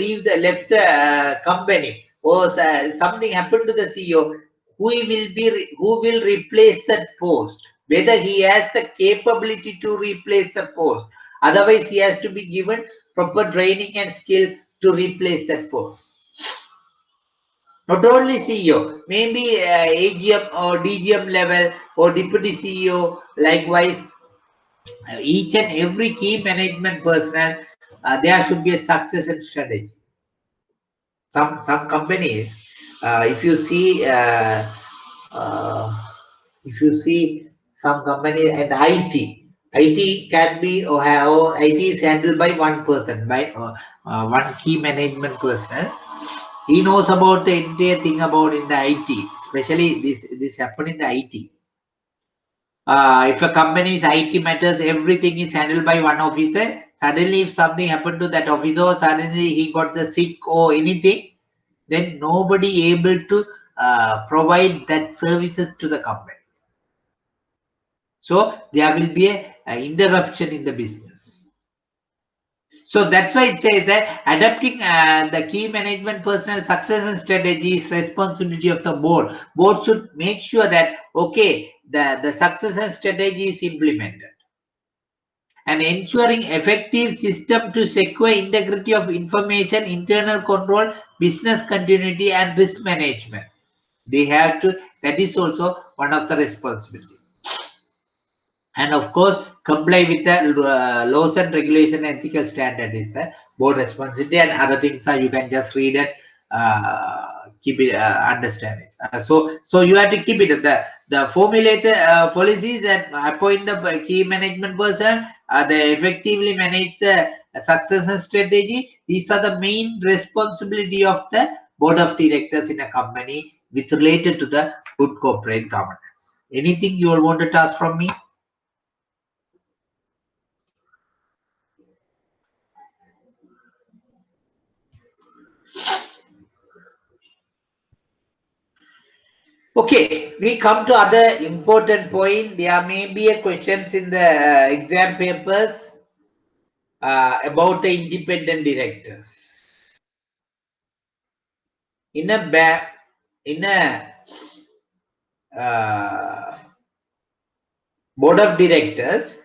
left the company, or something happened to the CEO, who will replace that post, whether he has the capability to replace the post. Otherwise, he has to be given proper training and skill to replace that post. Not only CEO, maybe AGM or DGM level or deputy CEO. Likewise, each and every key management personnel, there should be a succession strategy. Some companies, if you see some companies and IT can be or IT is handled by one person, by one key management person. He knows about the entire thing about in the IT, especially this happen in the IT. If a company's IT matters, everything is handled by one officer. Suddenly, if something happened to that officer, suddenly he got the sick or anything, then nobody able to provide that services to the company. So there will be a interruption in the business. So that's why it says that adapting the key management personnel succession strategy is responsibility of the board. Board should make sure that, okay, the succession strategy is implemented. And ensuring effective system to secure integrity of information, internal control, business continuity, and risk management. They have to, that is also one of the responsibilities. And of course, comply with the laws and regulation ethical standard is the board responsibility, and other things are you can just read it, keep it, understand it. So you have to keep it. The formulated policies and appoint the key management person, they effectively manage the succession strategy. These are the main responsibility of the board of directors in a company with related to the good corporate governance. Anything you all want to ask from me? Okay, we come to other important point. There may be a questions in the exam papers about the independent directors. In a board of directors,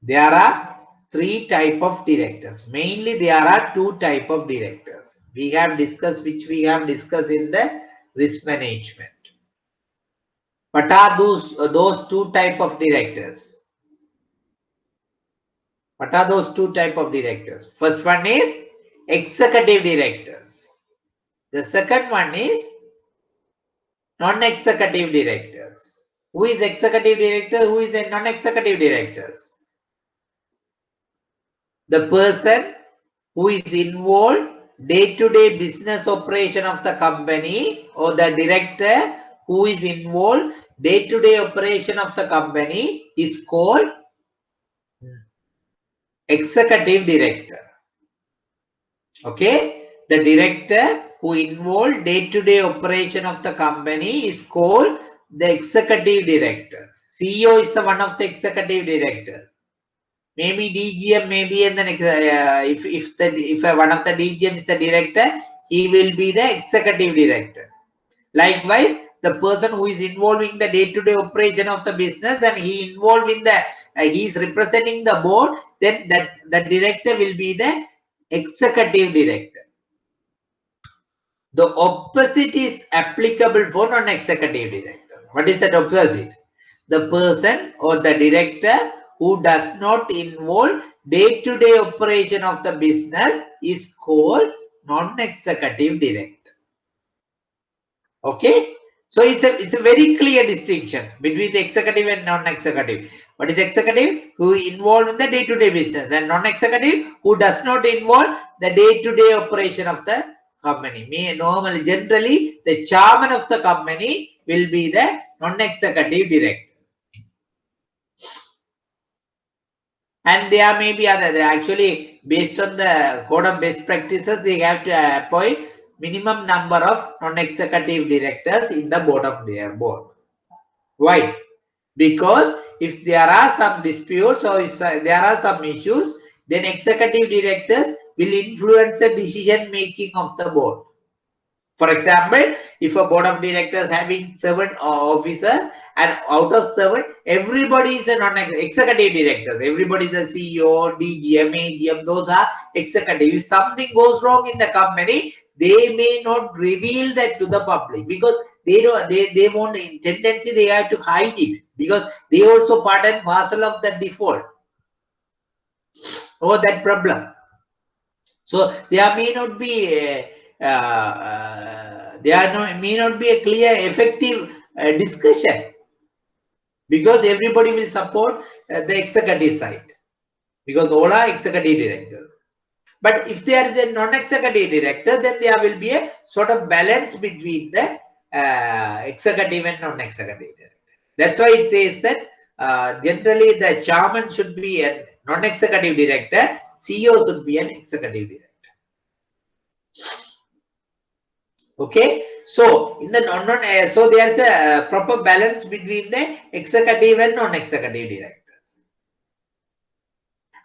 there are three type of directors. Mainly, there are two type of directors. We have discussed, which we have discussed in the risk management. What are those two type of directors? What are those two type of directors? First one is executive directors. The second one is non-executive directors. Who is executive director? Who is a non-executive directors? The person who is involved day-to-day business operation of the company, or the director who is involved day-to-day operation of the company is called executive director. Okay, the director who involved day-to-day operation of the company is called the executive director. CEO is one of the executive directors. Maybe DGM, maybe, and then if one of the DGM is a director, he will be the executive director. Likewise, the person who is involving the day-to-day operation of the business and he involved in the he is representing the board, then the director will be the executive director. The opposite is applicable for non-executive director. What is that opposite? The person or the director who does not involve day-to-day operation of the business is called non-executive director. Okay, so it's a very clear distinction between the executive and non-executive. What is executive? Who involved in the day-to-day business, and non-executive who does not involve the day-to-day operation of the company. Normally, generally, the chairman of the company will be the non-executive director. And there may be other, actually based on the code of best practices, they have to appoint minimum number of non-executive directors in the board of their board. Why? Because if there are some disputes or if there are some issues, then executive directors will influence the decision making of the board. For example, if a board of directors having 7 officers and out of 7, everybody is a non-executive directors. Everybody is a CEO, DGM, AGM. Those are executive. If something goes wrong in the company, they may not reveal that to the public because they don't. They want in tendency they have to hide it because they also part and parcel of the default or that problem. So there may not be may not be a clear, effective discussion because everybody will support the executive side because all are executive directors. But if there is a non-executive director, then there will be a sort of balance between the executive and non-executive director. That's why it says that generally the chairman should be a non-executive director, CEO should be an executive director. Okay, so in the so there's a proper balance between the executive and non-executive directors.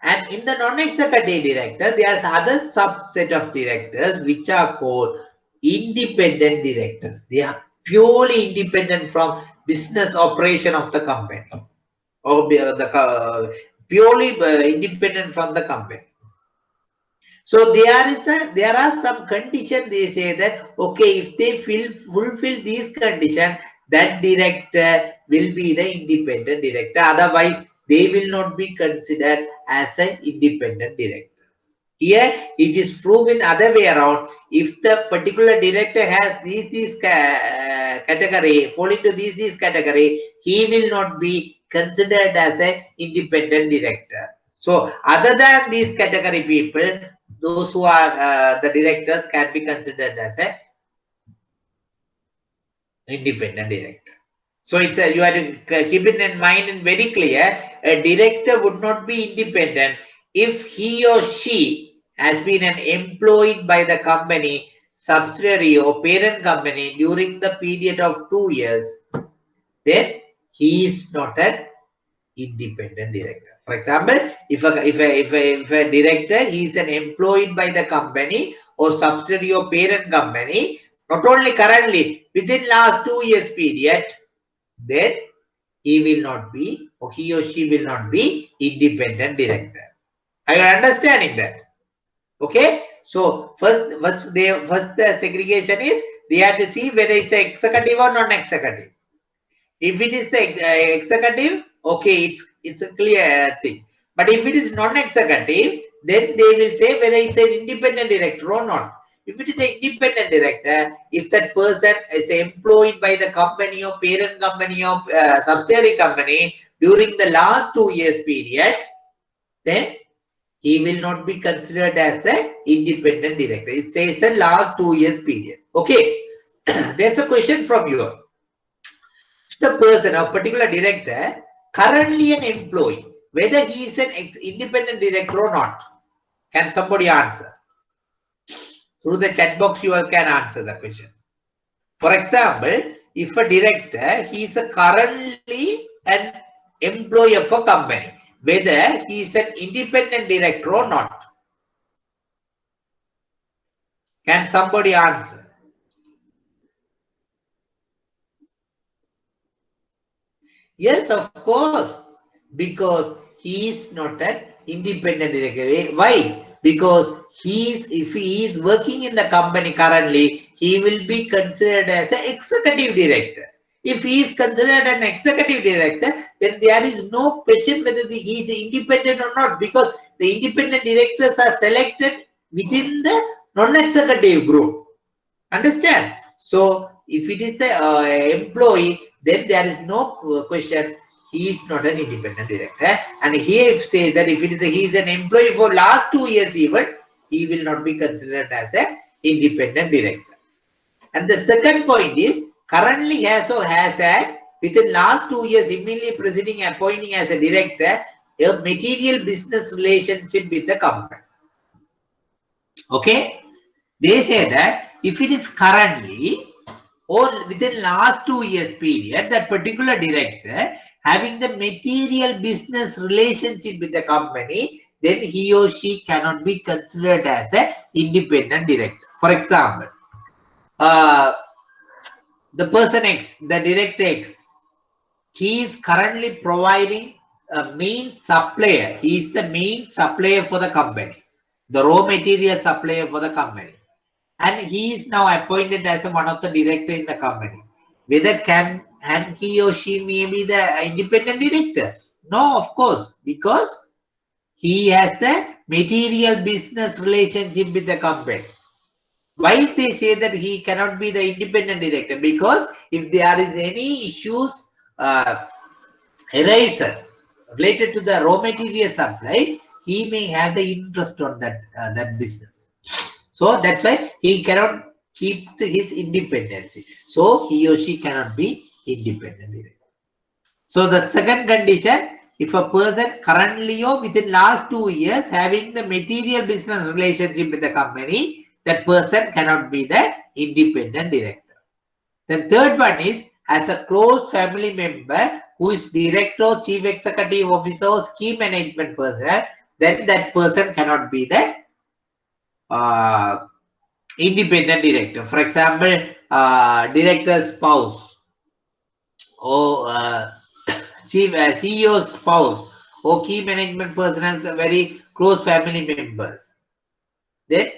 And in the non-executive director, there's other subset of directors which are called independent directors. They are purely independent from business operation of the company, or purely independent from the company. So there are some conditions. They say that okay, if they fulfill these conditions, that director will be the independent director. Otherwise, they will not be considered as an independent director. Here it is proven other way around. If the particular director has these category, fall into these category, he will not be considered as an independent director. So other than these category people, those who are the directors can be considered as a independent director. So it's you have to keep it in mind and very clear. A director would not be independent if he or she has been an employee by the company, subsidiary or parent company during the period of 2 years. Then he is not an independent director. For example, if a director he is an employee by the company or subsidiary or parent company, not only currently within last 2 years period, then he will not be, or he or she will not be independent director. Are you understanding that? Okay. So first the segregation is they have to see whether it's executive or non-executive. If it is the executive, okay, it's a clear thing. But if it is non-executive, then they will say whether it's an independent director or not. If it is an independent director, if that person is employed by the company or parent company or subsidiary company during the last 2 years period, then he will not be considered as an independent director. It says the last 2 years period. Okay, there's a question from you. The person, a particular director, currently an employee, whether he is an independent director or not. Can somebody answer? Through the chat box, you all can answer the question. For example, if a director, he is currently an employee of a company, whether he is an independent director or not. Can somebody answer? Yes, of course, because he is not an independent director. Why? Because if he is working in the company currently, he will be considered as an executive director. If he is considered an executive director, then there is no question whether he is independent or not, because the independent directors are selected within the non-executive group. Understand? So if it is the employee, then there is no question. He is not an independent director. And here says that if it is he is an employee for last 2 years even, he will not be considered as an independent director. And the second point is currently has had within last 2 years immediately preceding appointing as a director a material business relationship with the company. Okay, they say that if it is currently or within last 2 years period, that particular director having the material business relationship with the company, then he or she cannot be considered as an independent director. For example, the person X, the director X, he is currently providing a main supplier. He is the main supplier for the company, the raw material supplier for the company. And he is now appointed as one of the director in the company. Whether can and he or she may be the independent director? No, of course, because he has the material business relationship with the company. Why they say that he cannot be the independent director? Because if there is any issues arises related to the raw material supply, he may have the interest on that business. So that's why he cannot keep his independence. So he or she cannot be independent director. So the second condition, if a person currently or within last 2 years having the material business relationship with the company, that person cannot be the independent director. The third one is as a close family member who is director, chief executive officer, or scheme management person, then that person cannot be the independent director. For example, director's spouse or chief CEO's spouse or key management personnel are very close family members. Then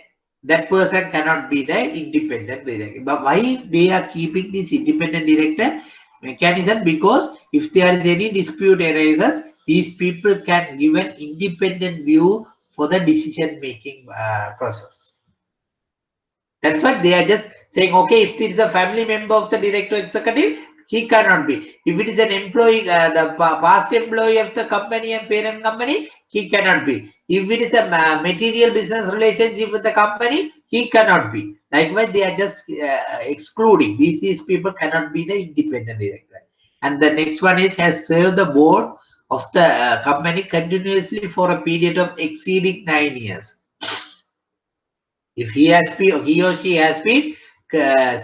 that person cannot be the independent director. But why they are keeping this independent director mechanism? Because if there is any dispute arises, these people can give an independent view for the decision making process. That's what they are just saying. Okay, if it is a family member of the director executive, he cannot be. If it is an employee, the past employee of the company and parent company, he cannot be. If it is a material business relationship with the company, he cannot be. Likewise, they are just excluding. These people cannot be the independent director. And the next one is has served the board of the company continuously for a period of exceeding 9 years. If he or she has been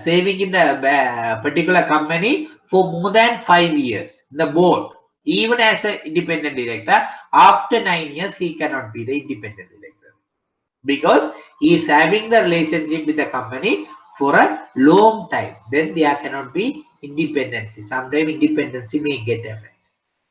saving in the particular company for more than 5 years, the board, even as an independent director, after 9 years, he cannot be the independent director because he is having the relationship with the company for a long time. Then there cannot be independency. Sometimes independency may get affected.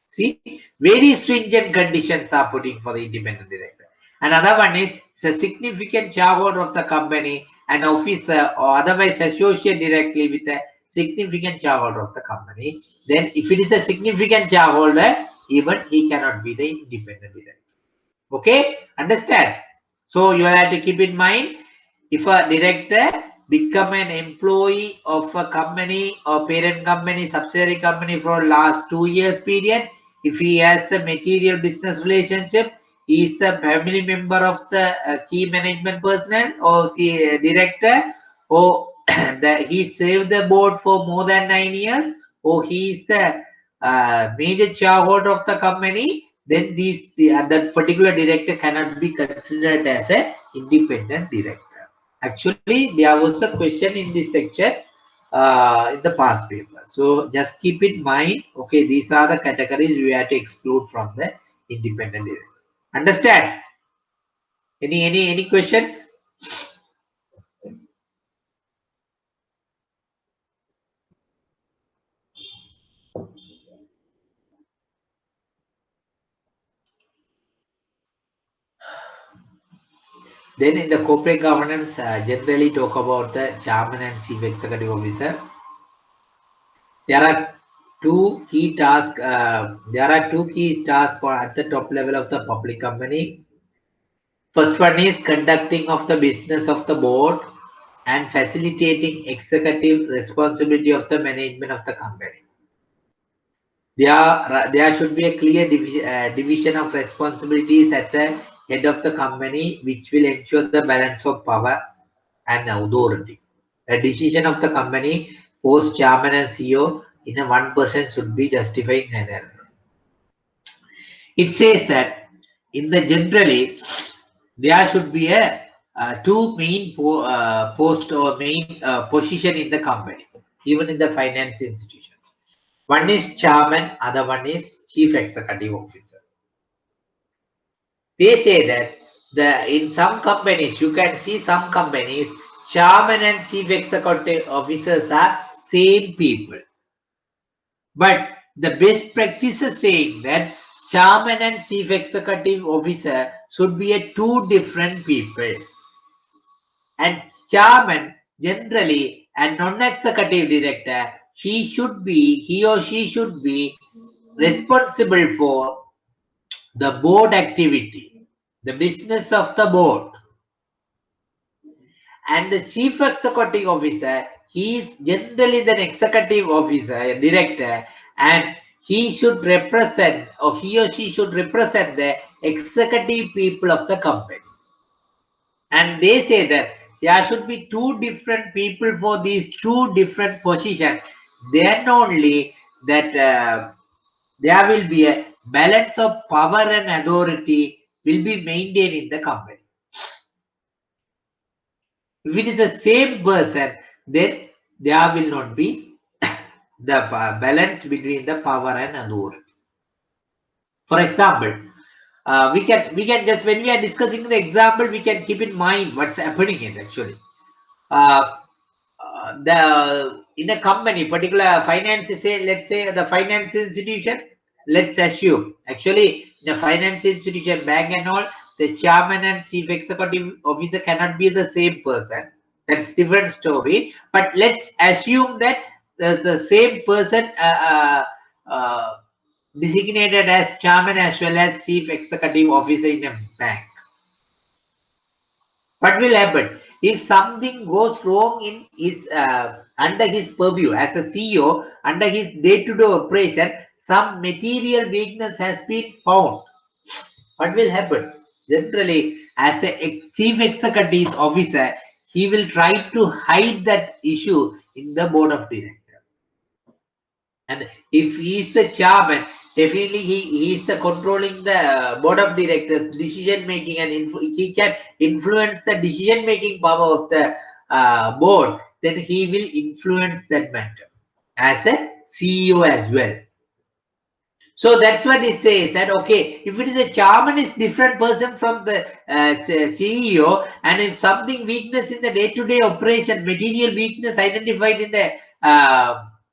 See, very stringent conditions are putting for the independent director. Another one is a significant shareholder of the company, an officer or otherwise associate directly with a significant shareholder of the company. Then if it is a significant shareholder, even he cannot be the independent director. Okay, understand? So you have to keep in mind, if a director become an employee of a company or parent company, subsidiary company for last 2 years period, if he has the material business relationship, he is the family member of the key management personnel or director, or he served the board for more than 9 years, or he is the major shareholder of the company, then that particular director cannot be considered as an independent director. Actually, there was a question in this section in the past paper. So just keep in mind, okay, these are the categories we have to exclude from the independent director. Understand? Any questions? Then in the corporate governance, generally talk about the chairman and chief executive officer. There are two key tasks. At the top level of the public company. First one is conducting of the business of the board and facilitating executive responsibility of the management of the company. There should be a clear division of responsibilities at the head of the company, which will ensure the balance of power and authority. A decision of the company, post chairman and CEO, in a one person should be justifying manner. It says that in the generally there should be a two main post or main position in the company, even in the finance institution. One is chairman, other one is chief executive officer. They say that in some companies, you can see some companies, chairman and chief executive officers are same people. But the best practice is saying that chairman and chief executive officer should be a two different people. And chairman generally and non-executive director, he or she should be responsible for the board activity, the business of the board. And the chief executive officer, he is generally the executive officer, director, and he should represent, or he or she should represent the executive people of the company. And they say that there should be two different people for these two different positions. Then only that there will be a balance of power and authority will be maintained in the company. If it is the same person, then there will not be the balance between the power and authority. For example, we can just, when we are discussing the example, we can keep in mind what's happening in actually. In a company, particular finance, say, let's say the finance institutions, let's assume actually in a finance institution, bank and all, the chairman and chief executive officer cannot be the same person. That's different story. But let's assume that the same person designated as chairman as well as chief executive officer in a bank. What will happen if something goes wrong in his under his purview as a CEO, under his day-to-day operation? Some material weakness has been found. What will happen? Generally, as a chief executive officer, he will try to hide that issue in the board of directors. And if he is the chairman, definitely he is the controlling the board of directors decision making, and he can influence the decision making power of the board. Then he will influence that matter as a CEO as well. So that's what it says, that okay, if it is a chairman is different person from the CEO, and if something weakness in the day-to-day operation, material weakness identified in the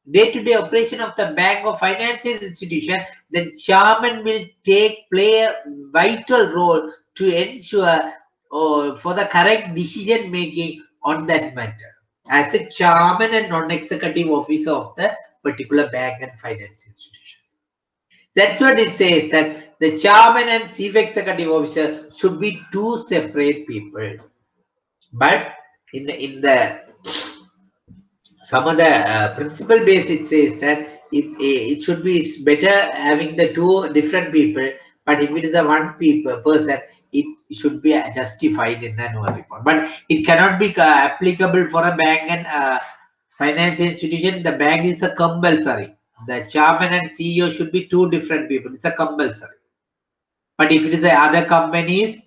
day-to-day operation of the bank or financial institution, then chairman will play a vital role to ensure for the correct decision making on that matter as a chairman and non-executive officer of the particular bank and finance institution. That's what it says, that the chairman and chief executive officer should be two separate people. But in the some of the principle base, it says that it should be, it's better having the two different people. But if it is a one person, it should be justified in the annual report. But it cannot be applicable for a bank and finance institution. The bank is a compulsory. The chairman and CEO should be two different people. It's a compulsory. But if it is the other companies,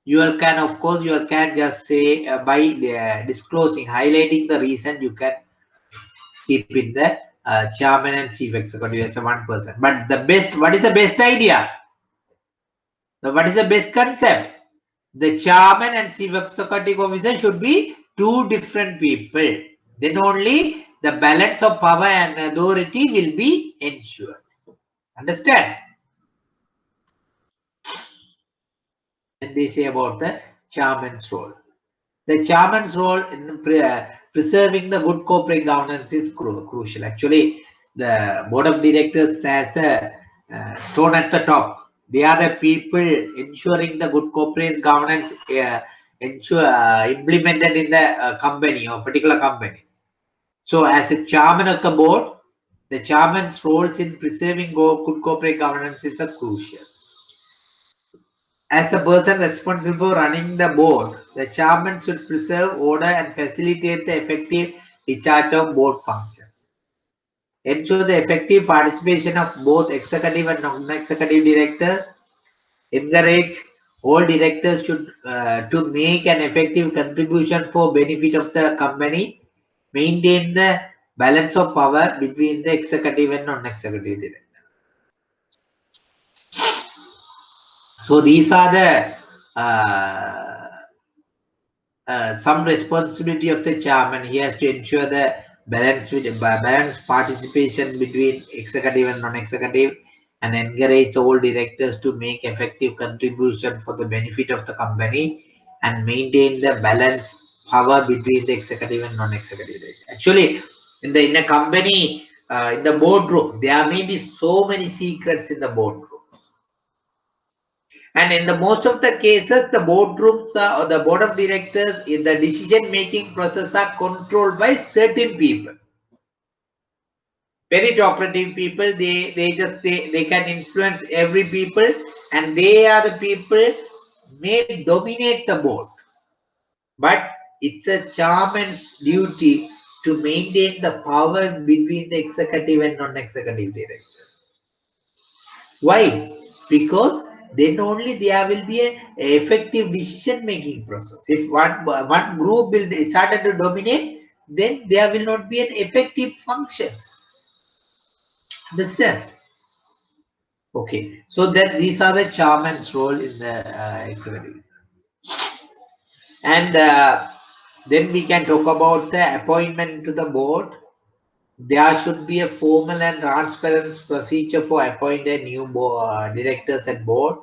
you can, of course, you can just say by disclosing, highlighting the reason, you can keep in the chairman and chief executive as a one person. But the best, what is the best idea? So what is the best concept? The chairman and chief executive officer should be two different people. Then only the balance of power and authority will be ensured. Understand? And they say about the chairman's role. The chairman's role in preserving the good corporate governance is crucial. Actually, the board of directors has the tone at the top. They are the people ensuring the good corporate governance implemented in the company or particular company. So, as a chairman of the board, the chairman's roles in preserving good corporate governance is crucial. As the person responsible for running the board, the chairman should preserve order and facilitate the effective discharge of board functions. Ensure the effective participation of both executive and non-executive directors. Encourage all directors to make an effective contribution for benefit of the company. Maintain the balance of power between the executive and non-executive directors. So these are the some responsibility of the chairman. He has to ensure the balanced participation between executive and non-executive, and encourage all directors to make effective contribution for the benefit of the company, and maintain the balanced power between the executive and non-executive director. Actually, in a company, in the boardroom, there may be so many secrets in the boardroom. And in the most of the cases, the boardrooms or the board of directors in the decision-making process are controlled by certain people. Very talkative people, they can influence every people, and they are the people may dominate the board. But it's a chairman's duty to maintain the power between the executive and non-executive directors. Why? Because then only there will be a effective decision making process. If one group will started to dominate, then there will not be an effective functions. Understand? Okay. So then these are the chairman's role in the executive. And then we can talk about the appointment to the board. There should be a formal and transparent procedure for appointing new directors and board.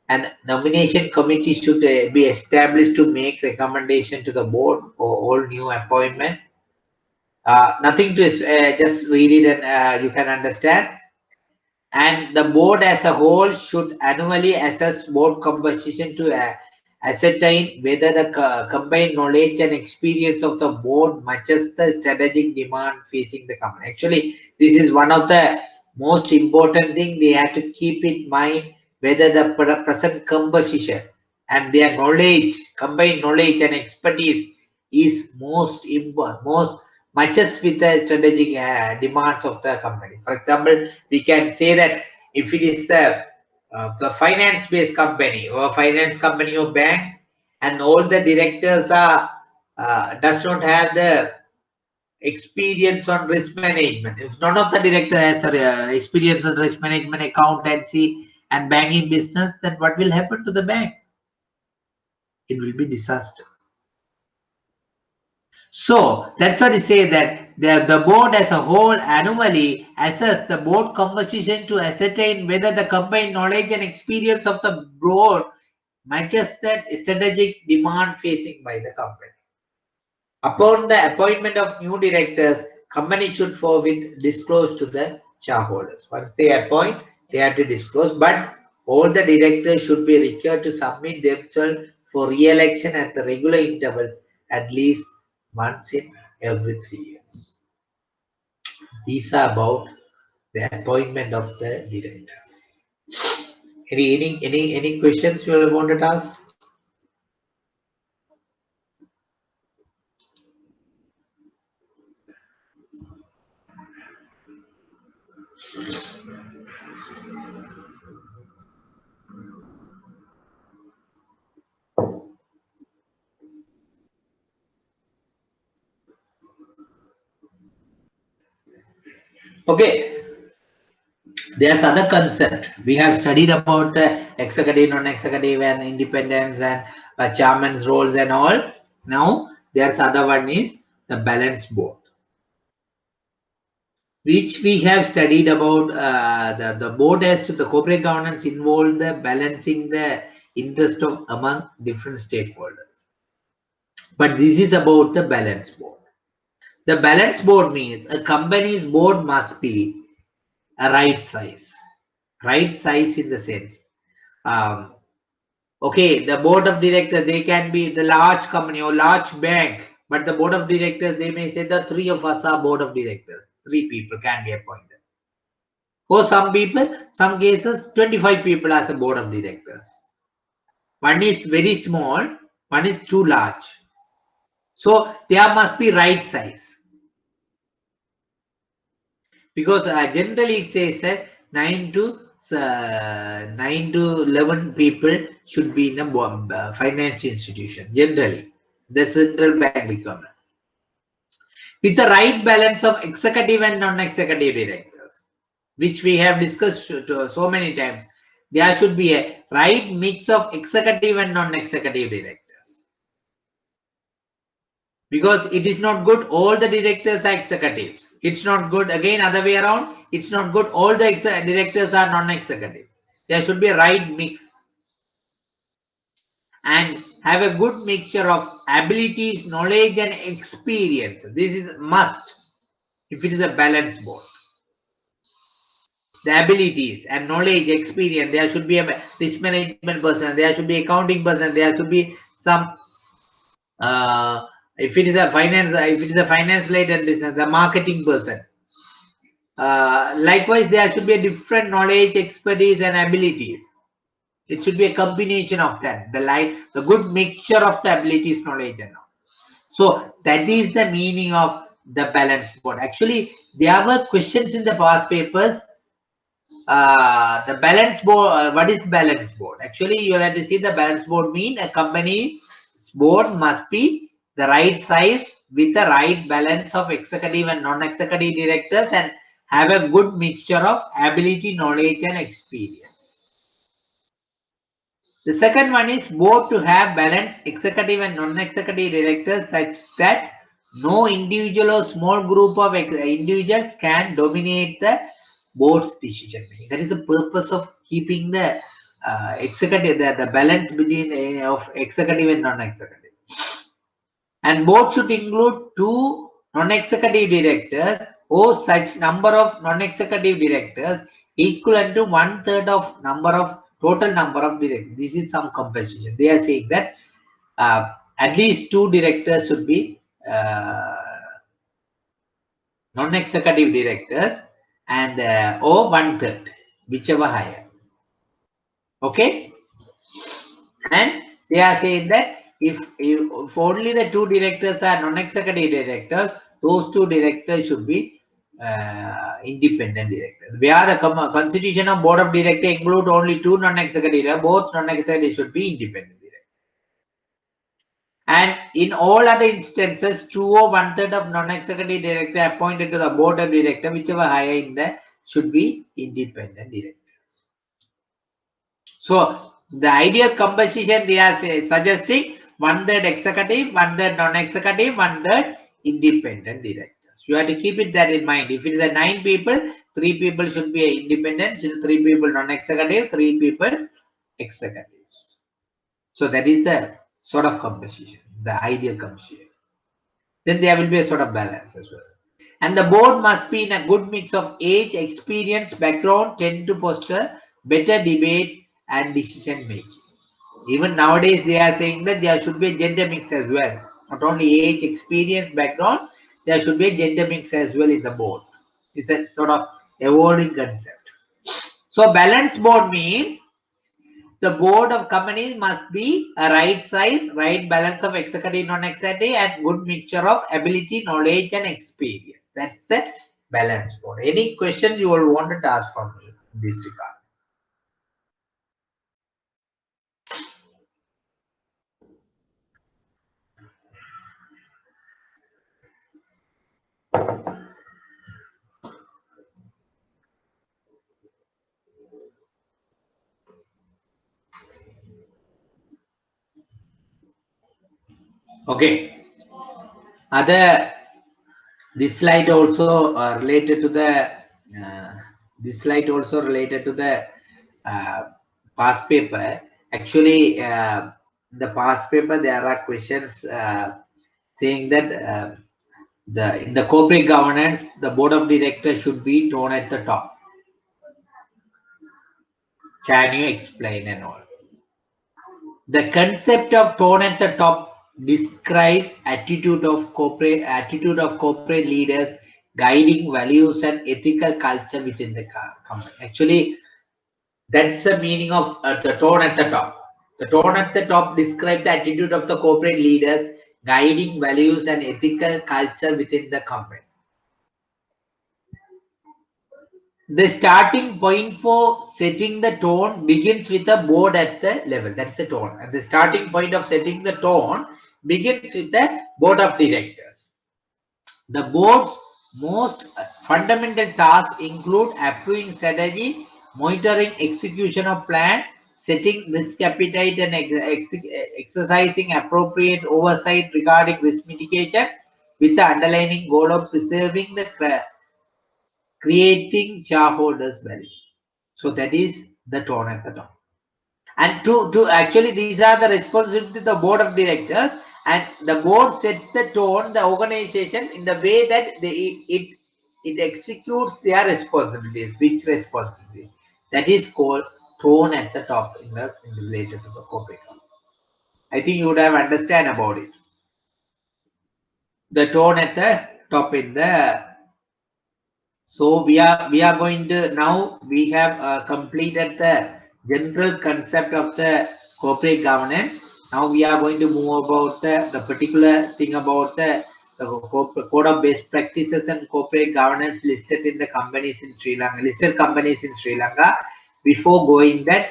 And nomination committee should be established to make recommendation to the board for all new appointment. Nothing to just read it and you can understand. And the board as a whole should annually assess board composition to ascertain whether the combined knowledge and experience of the board matches the strategic demand facing the company. Actually, this is one of the most important thing they have to keep in mind, whether the present composition and their knowledge, combined knowledge and expertise is most important, most matches with the strategic demands of the company. For example, we can say that if it is the finance-based company or finance company or bank, and all the directors are does not have the experience on risk management. If none of the director has experience on risk management, accountancy, and banking business, then what will happen to the bank? It will be disaster. So that's what I say, that the board as a whole annually assess the board composition to ascertain whether the combined knowledge and experience of the board matches the strategic demand facing by the company. Upon the appointment of new directors, company should forthwith disclose to the shareholders. Once they appoint, they have to disclose, but all the directors should be required to submit themselves for re-election at the regular intervals, at least once in every 3 years. These are about the appointment of the directors. Any questions you wanted to ask? Okay. There's other concept. We have studied about the executive, non-executive, and independence, and chairman's roles and all. Now there's other one is the balanced board, which we have studied about. The board has to the corporate governance involve the balancing the interest of among different stakeholders. But this is about the balanced board. The balanced board means a company's board must be a right size. Right size in the sense. Okay, the board of directors, they can be the large company or large bank, but the board of directors, they may say the 3 of us are board of directors. 3 people can be appointed. For some people, some cases, 25 people as a board of directors. One is very small, one is too large. So there must be right size. Because generally it says that 9 to 11 people should be in a finance institution. Generally, the central bank requirement. With the right balance of executive and non-executive directors, which we have discussed so many times, there should be a right mix of executive and non-executive directors. Because it is not good all the directors are executives. It's not good, again other way around, it's not good all the directors are non-executive. There should be a right mix. And have a good mixture of abilities, knowledge and experience. This is must if it is a balanced board. The abilities and knowledge, experience, there should be a risk management person, there should be accounting person, there should be some if it is a finance related business, the marketing person. Likewise, there should be a different knowledge, expertise and abilities. It should be a combination of that, the good mixture of the abilities, knowledge and all. So that is the meaning of the balanced board. Actually, there were questions in the past papers. The balance board, what is balance board? Actually, you have to see the balance board mean a company's board must be the right size with the right balance of executive and non-executive directors and have a good mixture of ability, knowledge and experience. The second one is board to have balanced executive and non-executive directors such that no individual or small group of individuals can dominate the board's decision making. That is the purpose of keeping the executive, the balance between of executive and non-executive. And board should include 2 non-executive directors or such number of non-executive directors equivalent to 1/3 of total number of directors. This is some compensation. They are saying that at least 2 directors should be non-executive directors and or 1/3, whichever higher. Okay, and they are saying that if only the 2 directors are non-executive directors, those 2 directors should be independent directors. Where the constitution of board of directors include only 2 non-executive, both non-executive should be independent directors. And in all other instances, 2 or 1/3 of non-executive director appointed to the board of directors, whichever higher in that, should be independent directors. So the ideal composition they are suggesting 1/3 executive, 1/3 non-executive, 1/3 independent directors. You have to keep it that in mind. If it is a 9 people, 3 people should be independent, 3 people non-executive, 3 people executives. So that is the sort of composition, the ideal composition. Then there will be a sort of balance as well. And the board must be in a good mix of age, experience, background, tend to foster better debate and decision making. Even nowadays, they are saying that there should be a gender mix as well. Not only age, experience, background, there should be a gender mix as well in the board. It's a sort of evolving concept. So balanced board means the board of companies must be a right size, right balance of executive, non-executive, and good mixture of ability, knowledge, and experience. That's the balanced board. Any question you will want to ask from me in this regard? Okay. This slide also related to the past paper. Actually, the past paper there are questions saying that in the corporate governance, the board of directors should be tone at the top. Can you explain and all? The concept of tone at the top describe attitude of corporate leaders, guiding values and ethical culture within the company. Actually, that's the meaning of the tone at the top. The tone at the top describes the attitude of the corporate leaders, guiding values and ethical culture within the company. The starting point for setting the tone begins with a board at the level. That's the tone. And the starting point of setting the tone begins with the board of directors. The board's most fundamental tasks include approving strategy, monitoring execution of plan, setting risk appetite and exercising appropriate oversight regarding risk mitigation with the underlying goal of preserving the creating shareholders value. So that is the tone at the top. And to actually these are the responsibility of the board of directors, and the board sets the tone, the organization in the way that it executes their responsibilities. Which responsibility? That is called tone at the top in the related to the corporate governance. I think you would have understand about it. The tone at the top in the. So we are going to now we have completed the general concept of the corporate governance. Now we are going to move about the particular thing about the code of best practices and corporate governance listed in the companies in Sri Lanka, listed companies in Sri Lanka. Before going that,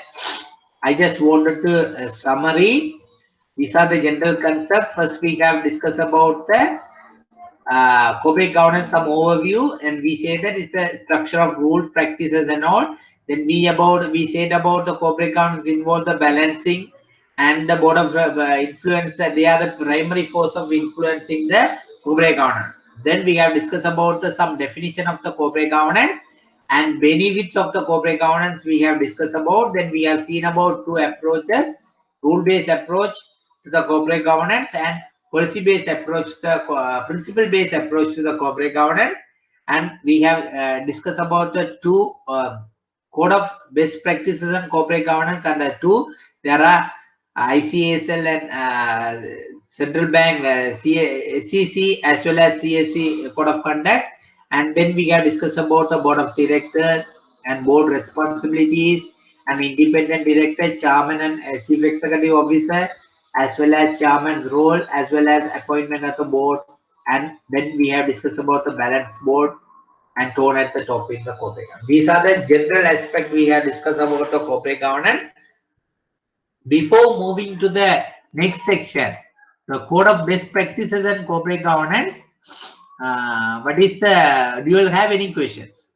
I just wanted to summary. These are the general concept. First, we have discussed about the corporate governance, some overview, and we say that it's a structure of rule, practices, and all. Then we said about the corporate governance involve the balancing and the board of influence. They are the primary force of influencing the corporate governance. Then we have discussed about some definition of the corporate governance and benefits of the corporate governance. We have discussed about. Then we have seen about two approaches: rule-based approach to the corporate governance and policy-based approach, the principle-based approach to the corporate governance. And we have discussed about the two code of best practices and corporate governance. Under two, there are ICSL and central bank SEC as well as CSC code of conduct. And then we have discussed about the board of directors and board responsibilities and independent director, chairman and chief executive officer, as well as chairman's role, as well as appointment of the board. And then we have discussed about the balanced board and tone at the top in the corporate governance. These are the general aspects we have discussed about the corporate governance. Before moving to the next section, the code of best practices and corporate governance, what is the, do you have any questions?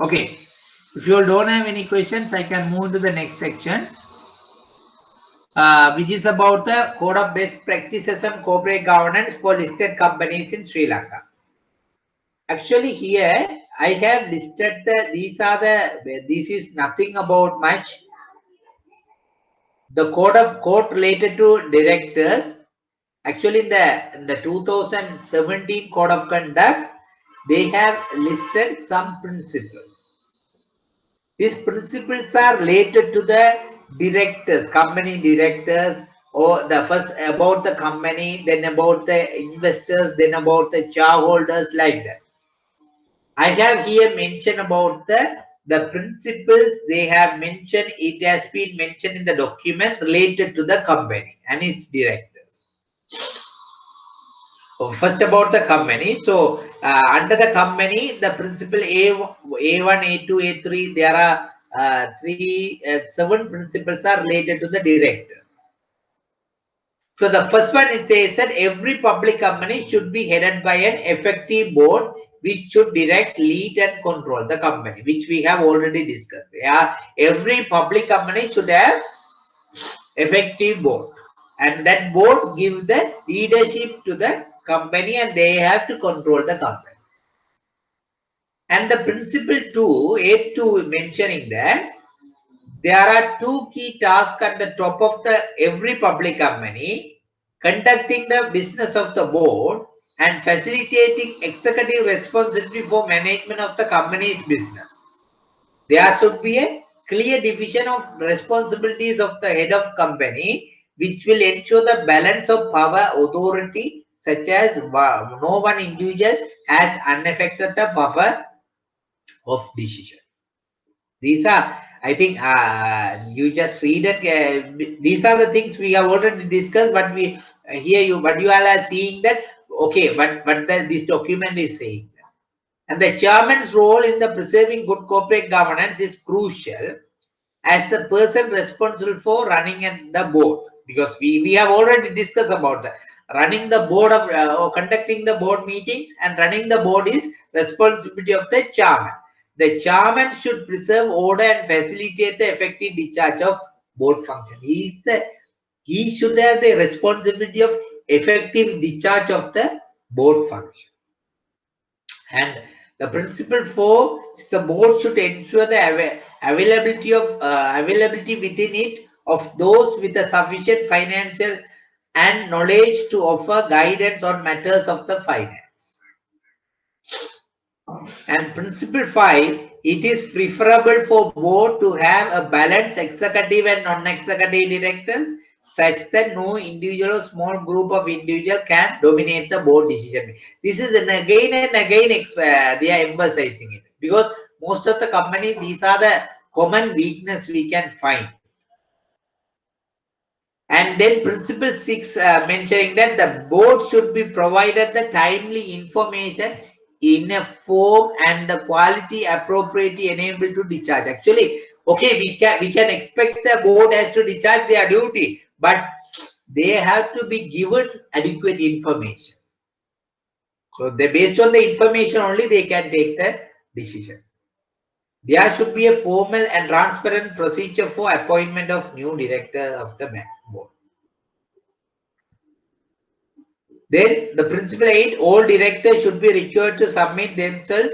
Okay, if you don't have any questions, I can move to the next section. Which is about the code of best practices and corporate governance for listed companies in Sri Lanka. Actually, here I have listed this is nothing about much. The code related to directors. Actually, in the 2017 code of conduct, they have listed some principles. These principles are related to the directors, company directors, or the first about the company, then about the investors, then about the shareholders, like that. I have here mentioned about the principles they have mentioned. It has been mentioned in the document related to the company and its directors. So first about the company. So under the company, the principle A1, A2, A3, there are 7 principles are related to the directors. So the first one, it says that every public company should be headed by an effective board which should direct, lead and control the company, which we have already discussed. Every public company should have effective board, and that board gives the leadership to the company and they have to control the company. And the principle 2, A2, mentioning that there are 2 key tasks at the top of every public company: conducting the business of the board and facilitating executive responsibility for management of the company's business. There should be a clear division of responsibilities of the head of company, which will ensure the balance of power authority, such as no one individual has unaffected the power of decision. These are, I think, you just read it. These are the things we have already discussed, but we but you all are seeing that, okay, but this document is saying that. And the chairman's role in the preserving good corporate governance is crucial as the person responsible for running the board, because we have already discussed about that. Running the board of or conducting the board meetings and running the board is responsibility of the chairman. The chairman should preserve order and facilitate the effective discharge of board function. He should have the responsibility of effective discharge of the board function. And the principle 4 is the board should ensure the availability within it of those with a sufficient financial and knowledge to offer guidance on matters of the finance. And principle 5, it is preferable for board to have a balanced executive and non-executive directors such that no individual or small group of individuals can dominate the board decision. This is again and again they are emphasizing it, because most of the companies, these are the common weakness we can find. And then principle 6 mentioning that the board should be provided the timely information in a form and the quality appropriately enabled to discharge. Actually, okay, we can expect the board has to discharge their duty, but they have to be given adequate information. So they, based on the information only, they can take the decision. There should be a formal and transparent procedure for appointment of new director of the board. Then the principle 8, all directors should be required to submit themselves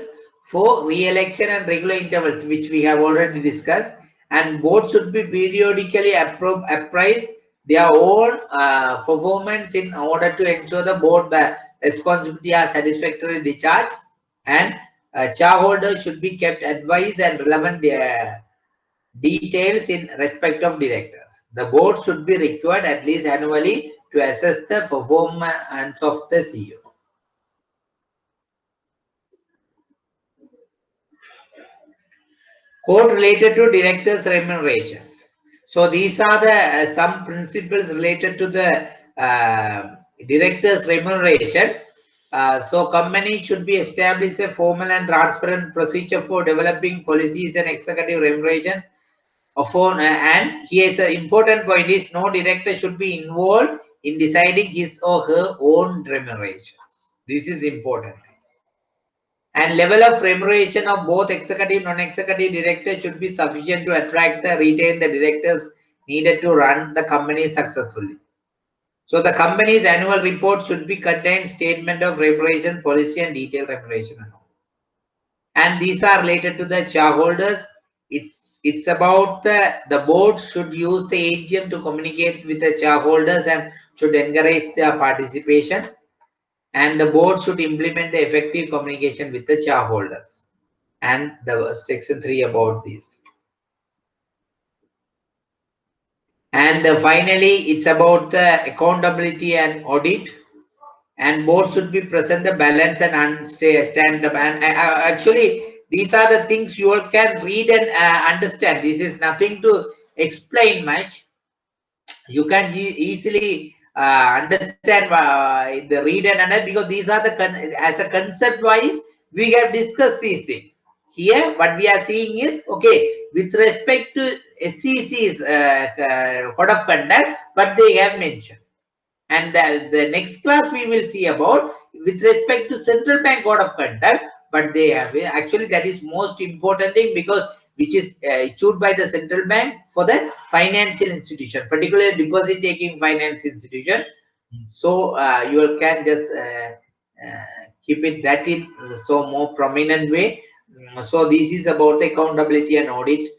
for re-election and regular intervals, which we have already discussed. And board should be periodically apprise their own performance in order to ensure the board responsibility are satisfactorily discharged. And shareholders should be kept advised and relevant details in respect of directors. The board should be required at least annually to assess the performance of the CEO. Code related to directors' remunerations. So these are the some principles related to the directors' remunerations. So companies should be established a formal and transparent procedure for developing policies and executive remuneration. And here's an important point is no director should be involved in deciding his or her own remunerations. This is important. And level of remuneration of both executive and non-executive directors should be sufficient to attract and retain the directors needed to run the company successfully. So the company's annual report should be contain statement of remuneration policy and detailed remuneration. And these are related to the shareholders. It's about the board should use the AGM to communicate with the shareholders and should encourage their participation. And the board should implement the effective communication with the shareholders. And the section 3 about this. And finally, it's about the accountability and audit. And board should be present the balance and stand up. And actually, these are the things you all can read and understand. This is nothing to explain much. You can easily understand the read and understand, because these are the as a concept wise we have discussed these things. Here what we are seeing is, okay, with respect to SEC's code of conduct, but they have mentioned. And the next class we will see about with respect to central bank code of conduct, but they have actually that is most important thing, because which is issued by the central bank for the financial institution, particularly deposit taking finance institution. So you can just keep it that in so more prominent way. So this is about the accountability and audit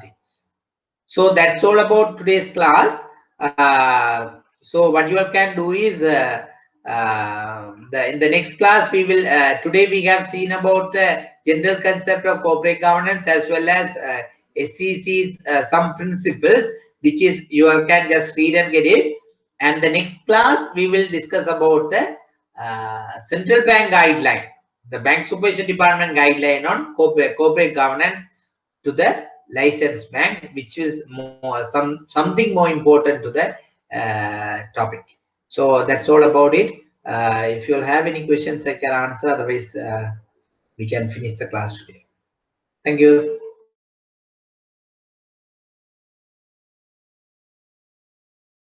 things. So that's all about today's class. So what you all can do is in the next class we will today we have seen about the general concept of corporate governance as well as SEC's some principles, which is you all can just read and get it. And the next class we will discuss about the central bank guideline, the bank supervision department guideline on corporate governance to the licensed bank, which is more something more important to the topic. So that's all about it. If you'll have any questions I can answer, otherwise we can finish the class today. Thank you.